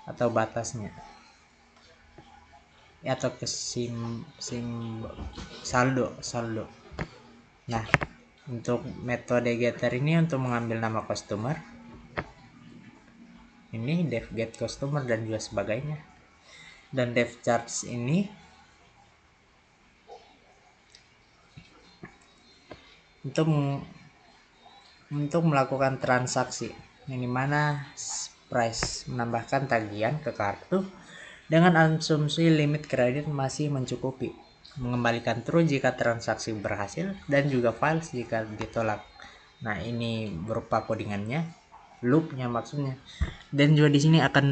atau batasnya. Atau ke saldo. Nah, untuk metode getter ini untuk mengambil nama customer, ini def get customer dan juga sebagainya. Dan def charge ini untuk melakukan transaksi, yang dimana price menambahkan tagihan ke kartu dengan asumsi limit kredit masih mencukupi, mengembalikan true jika transaksi berhasil, dan juga false jika ditolak. Nah, ini berupa codingannya, loopnya maksudnya. Dan juga di sini akan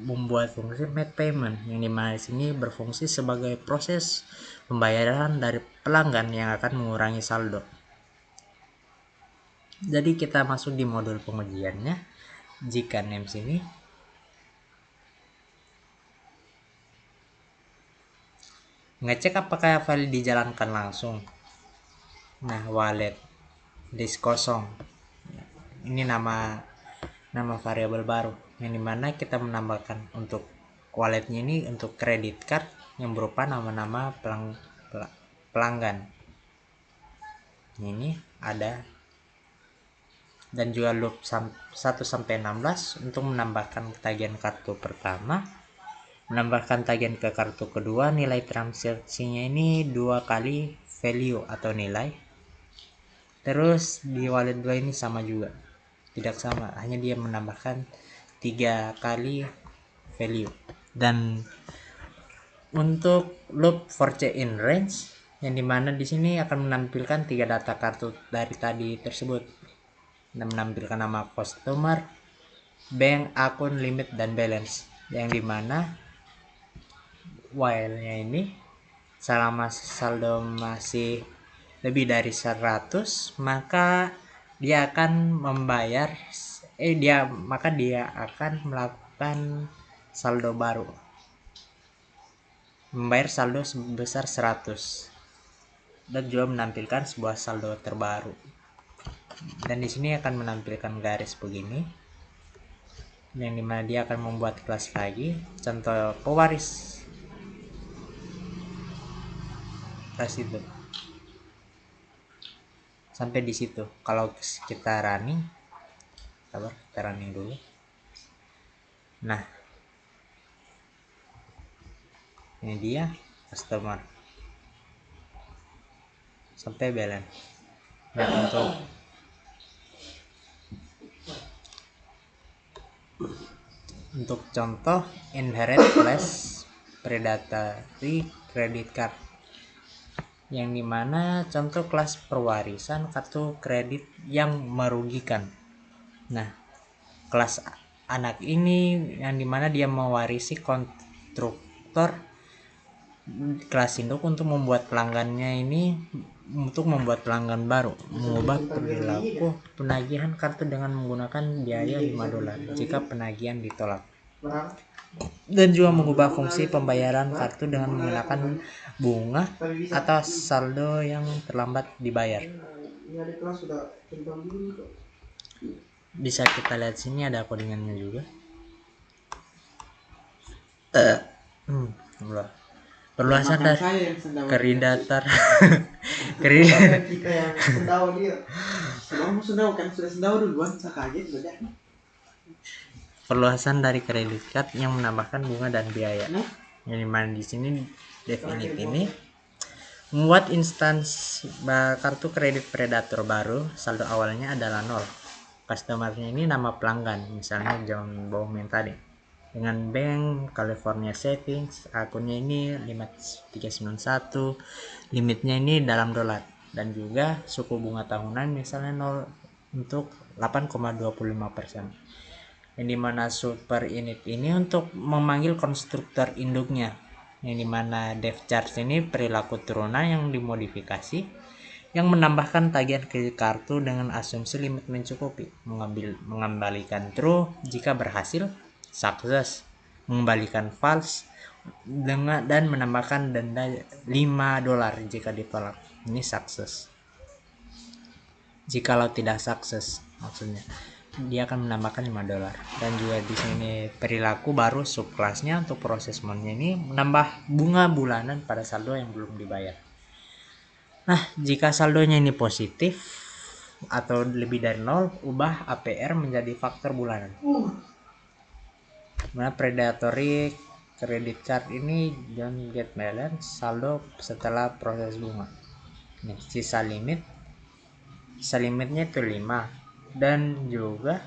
membuat fungsi make payment, yang dimana di sini berfungsi sebagai proses pembayaran dari pelanggan yang akan mengurangi saldo. Jadi kita masuk di modul pengujiannya. Jika names ini ngecek apakah file dijalankan langsung. Nah, wallet disk kosong, ini nama variabel baru, yang dimana kita menambahkan untuk walletnya ini untuk credit card yang berupa nama-nama pelanggan. Ini ada. Dan juga loop 1-16 untuk menambahkan tagihan kartu pertama, menambahkan tagihan ke kartu kedua. Nilai transaksinya ini 2 kali value atau nilai. Terus di wallet 2 ini sama juga, tidak sama, hanya dia menambahkan 3 kali value. Dan untuk loop for check in range, yang dimana di sini akan menampilkan 3 data kartu dari tadi tersebut, dan menampilkan nama customer, bank, akun, limit, dan balance, yang dimana while-nya ini selama saldo masih lebih dari 100, maka dia akan membayar dia akan melakukan saldo baru, membayar saldo sebesar 100, dan juga menampilkan sebuah saldo terbaru. Dan di sini akan menampilkan garis begini, yang dimana dia akan membuat kelas lagi. Contoh pewaris kelas itu sampai di situ. Kalau kita running, kita running dulu. Nah, ini dia customer sampai balance. Nah, untuk contoh inherit plus predatory credit card. yang dimana contoh kelas perwarisan kartu kredit yang merugikan. Nah, kelas anak ini yang dimana dia mewarisi konstruktor kelas induk untuk membuat pelanggannya ini untuk membuat pelanggan baru, mengubah perilaku penagihan kartu dengan menggunakan biaya $5 jika penagihan ditolak, dan juga mengubah fungsi pembayaran kartu dengan menggunakan bunga atau saldo yang terlambat dibayar. Bisa kita lihat sini ada codingannya juga. Perluasan dari keridatar kredit kita yang sendau dia. Sebelum sendau kan sudah sendau duluan, saya kaget sudah. perluasan dari kredit card yang menambahkan bunga dan biaya. Yang dimana di sini definite ini membuat instansi kartu kredit predator baru saldo awalnya adalah 0. Customernya ini nama pelanggan, misalnya John Bowman tadi. Dengan bank California Savings, akunnya ini 5391, limitnya ini dalam dolar, dan juga suku bunga tahunan misalnya 0 untuk 8,25%. Yang dimana super init ini untuk memanggil konstruktor induknya, yang dimana dev charge ini perilaku turunan yang dimodifikasi yang menambahkan tagihan kredit kartu dengan asumsi limit mencukupi, mengembalikan true jika berhasil, sukses, mengembalikan false dan menambahkan denda $5 jika ditolak. Ini sukses. Jikalau tidak sukses, maksudnya dia akan menambahkan $5. Dan juga di sini perilaku baru subkelasnya untuk proses monnya ini menambah bunga bulanan pada saldo yang belum dibayar. Nah, jika saldonya ini positif atau lebih dari 0, ubah APR menjadi faktor bulanan. Nah, predatory credit card ini don't get balance saldo setelah proses bunga. Nih, sisa limitnya itu 5, dan juga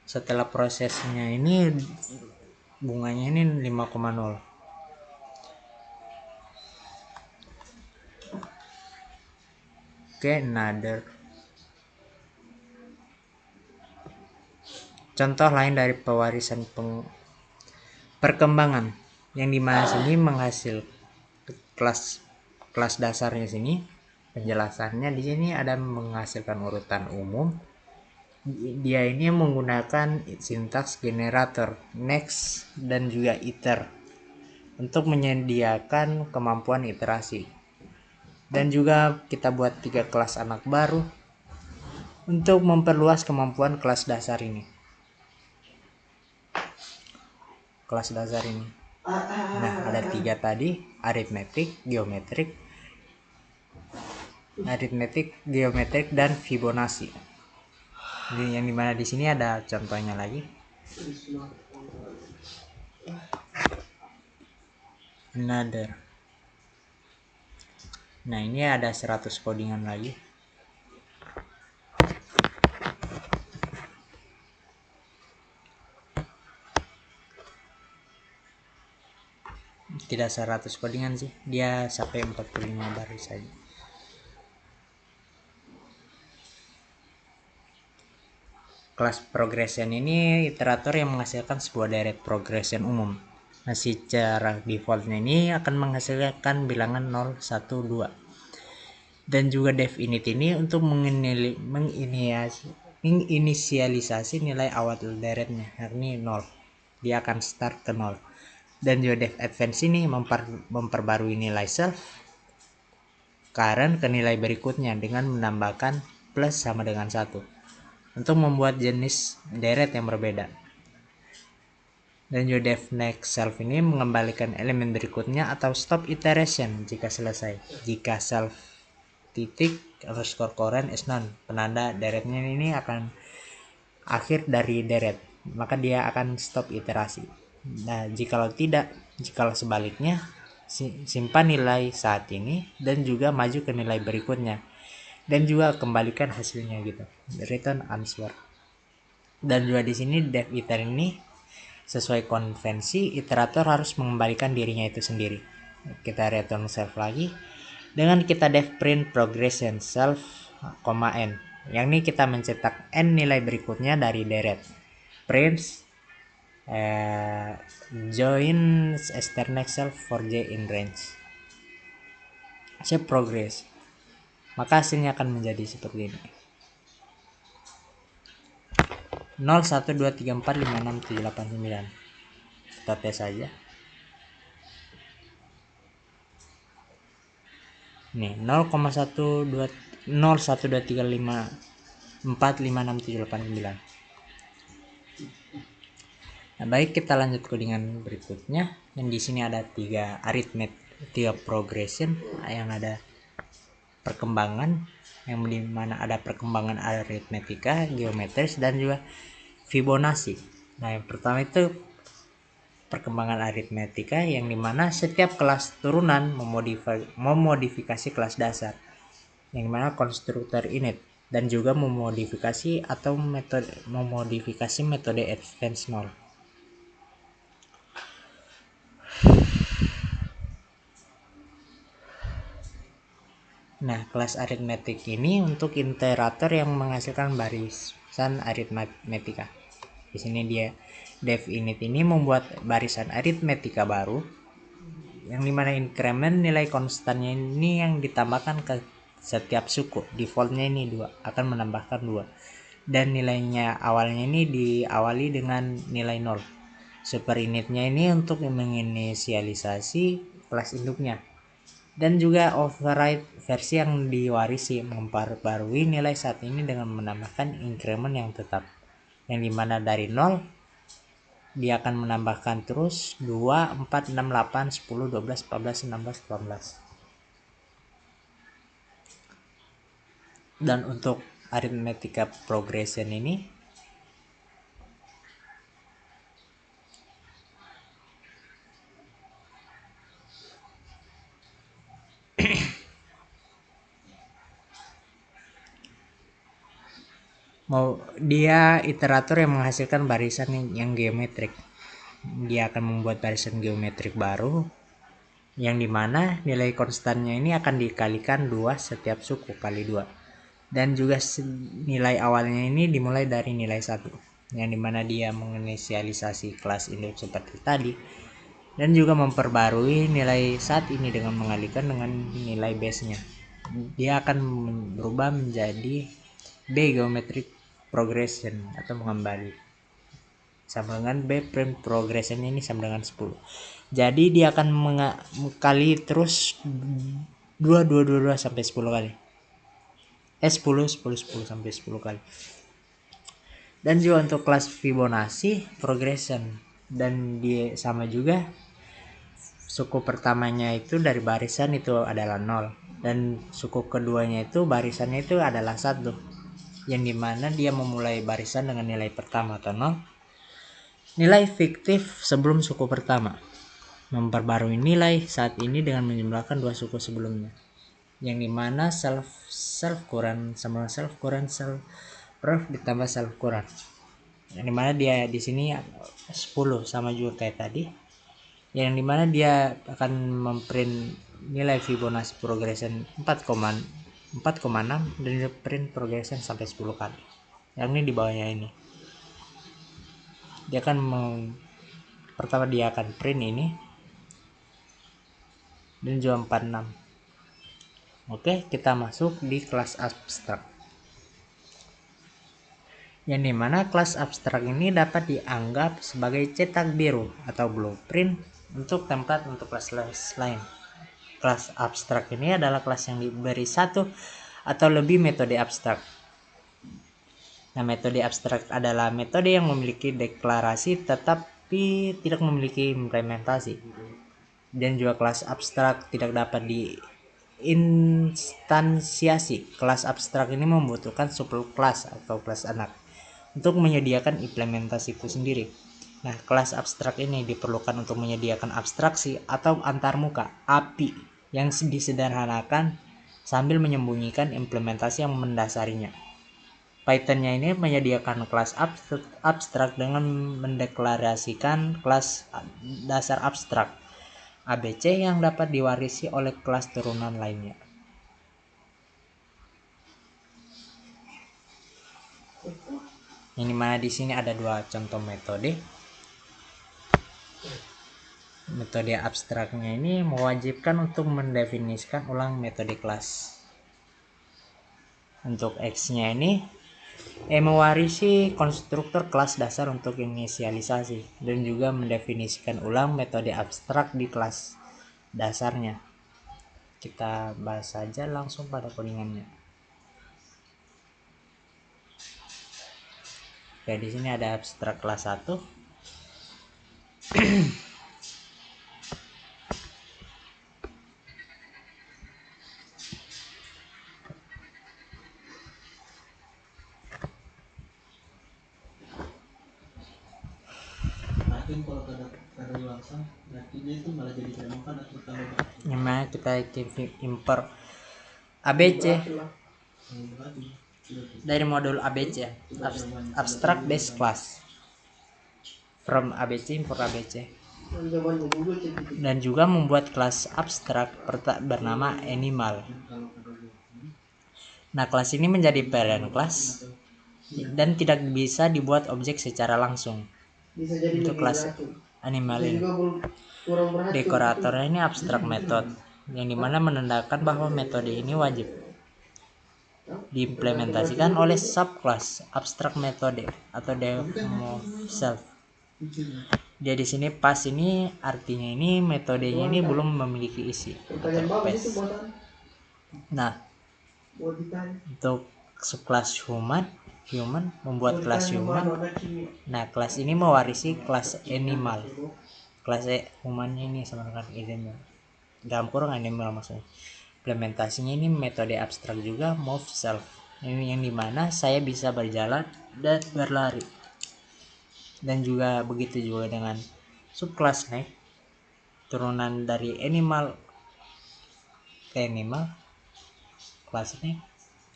setelah prosesnya ini bunganya ini 5,0. Oke, another contoh lain dari pewarisan perkembangan yang dimana sini menghasil kelas dasarnya sini penjelasannya di sini ada menghasilkan urutan umum. Dia ini menggunakan sintaks generator, next, dan juga iter untuk menyediakan kemampuan iterasi. Dan juga kita buat 3 kelas anak baru untuk memperluas kemampuan kelas dasar ini. Kelas dasar ini. Nah, ada 3 tadi, aritmetik, geometrik, dan Fibonacci. Yang dimana di sini ada contohnya lagi. Another. Nah, ini ada 100 codingan lagi. Tidak 100 codingan sih, dia sampai 45 baris saja. Kelas progression ini iterator yang menghasilkan sebuah direct progression umum. Nah, secara defaultnya ini akan menghasilkan bilangan 0, 1, 2. Dan juga dev init ini untuk menginisialisasi nilai awal directnya, yakni 0. Dia akan start ke 0. Dan juga dev advance ini memperbarui nilai self current ke nilai berikutnya dengan menambahkan plus sama dengan 1 untuk membuat jenis deret yang berbeda. Dan juga dev next self ini mengembalikan elemen berikutnya atau stop iteration jika selesai. Jika self titik underscore current is none, penanda deretnya ini akan akhir dari deret, maka dia akan stop iterasi. Nah, jikalau sebaliknya, simpan nilai saat ini dan juga maju ke nilai berikutnya, dan juga kembalikan hasilnya gitu, return answer. Dan juga di sini dev iter ini Sesuai konvensi, iterator harus mengembalikan dirinya itu sendiri. Kita return self lagi dengan kita def print progression self, n. Yang ini kita mencetak n nilai berikutnya dari deret prints join external self for j in range. Save progress. Maka hasilnya akan menjadi seperti ini. 0 1 2 3 4 5 6 7 8 9. Kita tes saja. Nih 0,1 2 0 1 2 3 5 4 5 6 7 8 9. Nah, baik, kita lanjut codingan berikutnya. Yang di sini ada 3 progression yang ada perkembangan, yang dimana ada perkembangan aritmetika, geometris, dan juga Fibonacci. Nah, yang pertama itu perkembangan aritmetika, yang dimana setiap kelas turunan memodifikasi kelas dasar, yang dimana konstruktor init, dan juga memodifikasi metode advance 0. Nah, kelas aritmetik ini untuk iterator yang menghasilkan barisan aritmetika. Di sini dia def init ini membuat barisan aritmetika baru, yang dimana increment nilai konstannya ini yang ditambahkan ke setiap suku. Defaultnya ini 2, akan menambahkan 2. Dan nilainya awalnya ini diawali dengan nilai 0. Super initnya ini untuk menginisialisasi kelas induknya. Dan juga override versi yang diwarisi memperbarui nilai saat ini dengan menambahkan increment yang tetap, yang dimana dari 0 dia akan menambahkan terus 2, 4, 6, 8, 10, 12, 14, 16, 18. Dan untuk aritmetika progression ini dia iterator yang menghasilkan barisan yang geometrik. Dia akan membuat barisan geometrik baru, yang dimana nilai konstannya ini akan dikalikan 2 setiap suku kali 2. Dan juga nilai awalnya ini dimulai dari nilai 1, yang dimana dia menginisialisasi kelas induk seperti tadi, dan juga memperbarui nilai saat ini dengan mengalihkan dengan nilai base-nya. Dia akan berubah menjadi B geometric progression atau mengembali sama dengan B prime progression ini sama dengan 10. Jadi dia akan mengkali terus 2 sampai 10 kali. 10 sampai 10 kali. Dan juga untuk kelas Fibonacci progression, dan dia sama juga suku pertamanya itu dari barisan itu adalah 0, dan suku keduanya itu barisannya itu adalah 1, yang dimana dia memulai barisan dengan nilai pertama atau 0, nilai fiktif sebelum suku pertama, memperbarui nilai saat ini dengan menjumlahkan 2 suku sebelumnya, yang dimana self current sama self current self ref ditambah self current, yang dimana dia di sini 10 sama juga kayak tadi, yang dimana dia akan memprint nilai Fibonacci progression 4,6 dan print progression sampai 10 kali. Yang ini di bawahnya ini dia akan pertama dia akan print ini dan juga 46. Oke, kita masuk di kelas abstrak, yang dimana kelas abstrak ini dapat dianggap sebagai cetak biru atau blueprint untuk template untuk kelas lain. Kelas abstrak ini adalah kelas yang diberi satu atau lebih metode abstrak. Nah, metode abstrak adalah metode yang memiliki deklarasi tetapi tidak memiliki implementasi. Dan juga kelas abstrak tidak dapat diinstansiasi. Kelas abstrak ini membutuhkan subclass atau kelas anak untuk menyediakan implementasi itu sendiri. Nah, kelas abstrak ini diperlukan untuk menyediakan abstraksi atau antarmuka API yang disederhanakan sambil menyembunyikan implementasi yang mendasarinya. Python-nya ini menyediakan kelas abstrak dengan mendeklarasikan kelas dasar abstrak ABC yang dapat diwarisi oleh kelas turunan lainnya. Yang dimana di sini ada dua contoh metode. Metode abstraknya ini mewajibkan untuk mendefinisikan ulang metode kelas. Untuk X-nya ini mewarisi konstruktor kelas dasar untuk inisialisasi dan juga mendefinisikan ulang metode abstrak di kelas dasarnya. Kita bahas saja langsung pada codingannya. Oke, di sini ada abstrak kelas 1. Tapi kalau kada langsung berarti dia itu malah jadi kremokan atau tambah batu. Gimana kita import ABC dari modul ABC, abstract base class. From ABC import ABC. Dan juga membuat kelas abstrak bernama animal. Nah, kelas ini menjadi parent class dan tidak bisa dibuat objek secara langsung. Untuk kelas animal ini, dekoratornya ini abstract method, yang dimana menandakan bahwa metode ini wajib diimplementasikan oleh subclass abstract method atau demo self. Dia di sini pas ini artinya ini metodenya ini belum memiliki isi atau pass. Nah, untuk subclass human membuat kelas human. Nah, kelas ini mewarisi kelas animal. Kelas humannya ini sama dengan animal. Dalam kurung animal maksudnya. Implementasinya ini metode abstrak juga move self. Ini yang dimana saya bisa berjalan dan berlari. Dan juga begitu juga dengan subclass next, turunan dari animal ke animal. Kelas next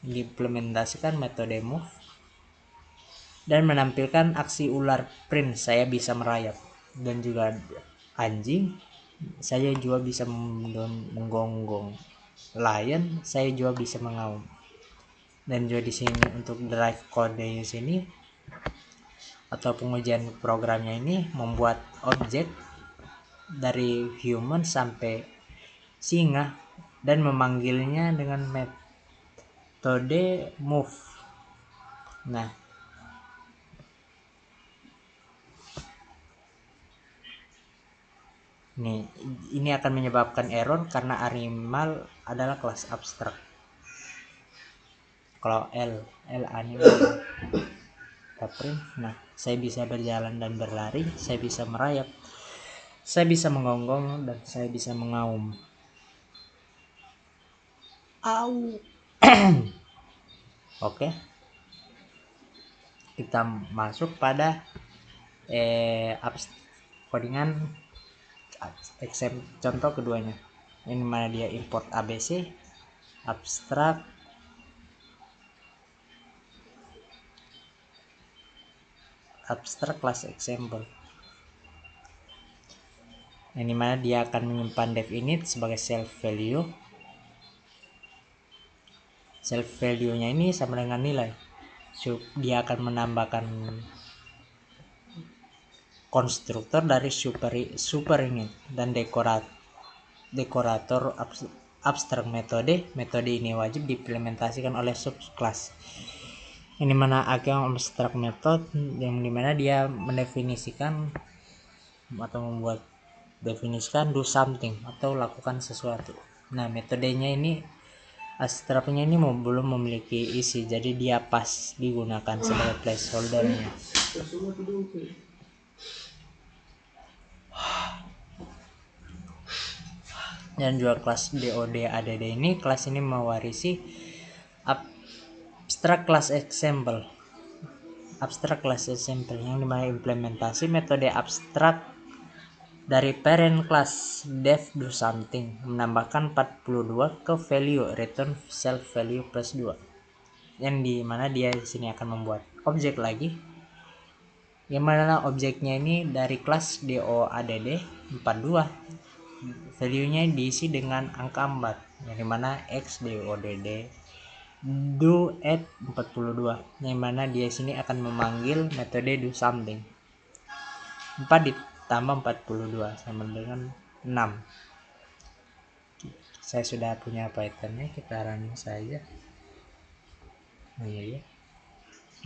diimplementasikan metode move dan menampilkan aksi ular print, saya bisa merayap, dan juga anjing saya juga bisa menggonggong, lion saya juga bisa mengaum. Dan juga di sini untuk drive code di sini atau pengujian programnya ini membuat objek dari human sampai singa dan memanggilnya dengan metode move. Nah, nih, ini akan menyebabkan error karena animal adalah kelas abstrak. Kalau L animal print. Nah, saya bisa berjalan dan berlari, saya bisa merayap, saya bisa menggonggong, dan saya bisa mengaum. Au. Oke. Kita masuk pada codingan contoh keduanya. Ini mana dia import ABC abstrak class example. Ini mana dia akan menyimpan def init sebagai self value. Self value nya ini sama dengan nilai. Dia akan menambahkan konstruktor dari super init dan dekorator abstrak metode ini wajib diimplementasikan oleh subclass. Ini mana akan abstrak method yang dimana dia mendefinisikan atau membuat definisikan do something atau lakukan sesuatu. Nah, metodenya ini abstraknya ini belum memiliki isi, jadi dia pas digunakan sebagai placeholdernya. Dan juga kelas DOD ADD ini, kelas ini mewarisi abstract class example yang dimana implementasi metode abstrak dari parent class def do something menambahkan 42 ke value return self value plus 2. yang dimana dia di sini akan membuat objek lagi, yang mana objeknya ini dari kelas DOADD 42. Value-nya diisi dengan angka 4, yang dimana X DODD do at 42, yang mana dia sini akan memanggil metode do something. 4 ditambah 42 sama dengan 6. Saya sudah punya Pythonnya, kita running saja.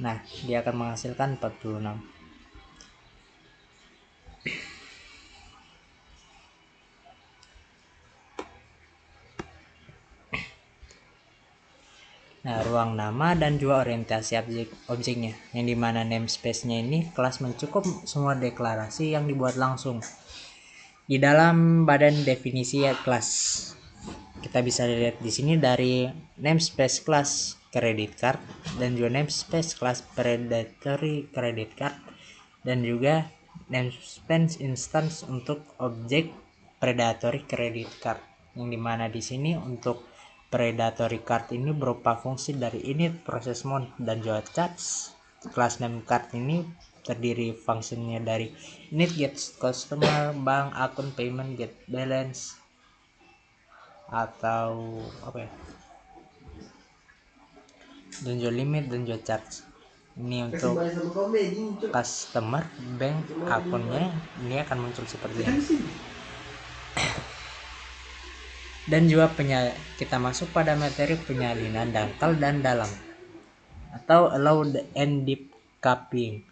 Nah, dia akan menghasilkan 46. Nah, ruang nama dan juga orientasi objeknya, yang dimana namespace-nya ini kelas mencukup semua deklarasi yang dibuat langsung di dalam badan definisi kelas. Kita bisa lihat di sini dari namespace kelas credit card dan juga namespace kelas predatory credit card dan juga namespace instance untuk objek predatory credit card, yang dimana di sini untuk predatory card ini berupa fungsi dari init, process mount, dan juga charge. Kelas name card ini terdiri fungsinya dari init, get customer, bank, akun, payment, get balance, atau apa ya, dan juga limit dan juga charge. Ini untuk customer, bank, akunnya ini akan muncul seperti ini. Dan juga kita masuk pada materi penyalinan dangkal dan dalam atau allowed and deep copying.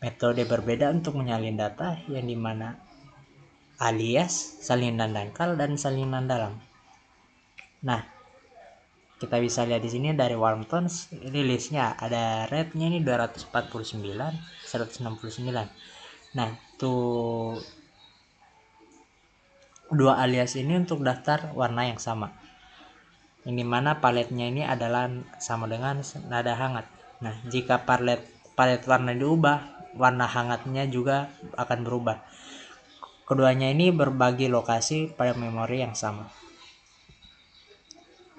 Metode berbeda untuk menyalin data, yang dimana alias, salinan dangkal, dan salinan dalam. Nah, kita bisa lihat di sini dari Wormtons, ini listnya ada rate-nya ini 249, 169. Nah, tuh dua alias ini untuk daftar warna yang sama, yang dimana paletnya ini adalah sama dengan nada hangat. Nah, jika palet warna diubah, warna hangatnya juga akan berubah. Keduanya ini berbagi lokasi pada memori yang sama.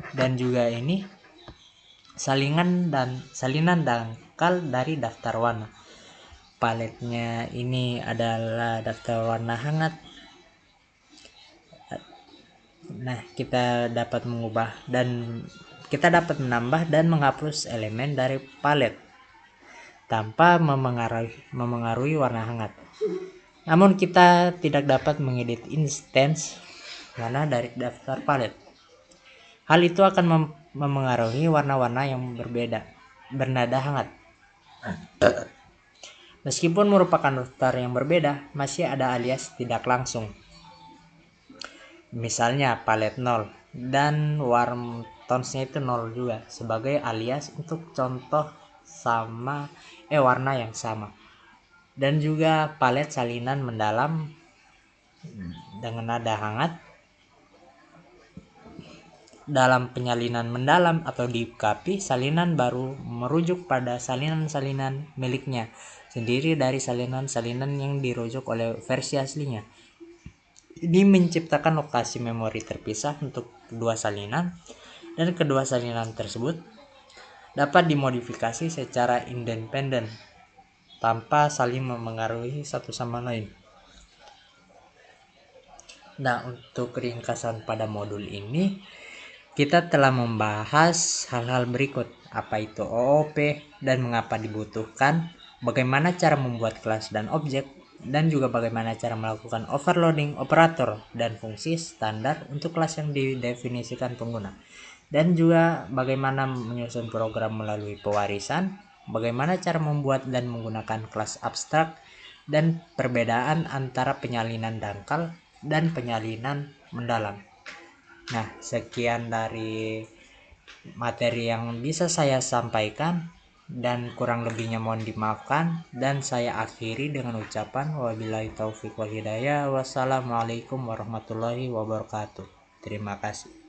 Dan juga ini salinan dangkal dari daftar warna. Paletnya ini adalah daftar warna hangat. Nah, kita dapat mengubah dan kita dapat menambah dan menghapus elemen dari palet tanpa memengaruhi warna hangat. Namun kita tidak dapat mengedit instance warna dari daftar palet. Hal itu akan memengaruhi warna-warna yang berbeda bernada hangat. Meskipun merupakan daftar yang berbeda, masih ada alias tidak langsung. Misalnya palet 0 dan Wormtons-nya itu 0 juga sebagai alias untuk contoh warna yang sama. Dan juga palet salinan mendalam dengan nada hangat. Dalam penyalinan mendalam atau deep copy, salinan baru merujuk pada salinan-salinan miliknya sendiri dari salinan-salinan yang dirujuk oleh versi aslinya. Ini menciptakan lokasi memori terpisah untuk kedua salinan, dan kedua salinan tersebut dapat dimodifikasi secara independen tanpa saling memengaruhi satu sama lain. Nah, untuk ringkasan pada modul ini, kita telah membahas hal-hal berikut, apa itu OOP dan mengapa dibutuhkan, bagaimana cara membuat kelas dan objek, dan juga bagaimana cara melakukan overloading operator dan fungsi standar untuk kelas yang didefinisikan pengguna, dan juga bagaimana menyusun program melalui pewarisan, bagaimana cara membuat dan menggunakan kelas abstrak, dan perbedaan antara penyalinan dangkal dan penyalinan mendalam. Nah, sekian dari materi yang bisa saya sampaikan, dan kurang lebihnya mohon dimaafkan, dan saya akhiri dengan ucapan wabillahi taufiq wal hidayah. Wassalamualaikum warahmatullahi wabarakatuh. Terima kasih.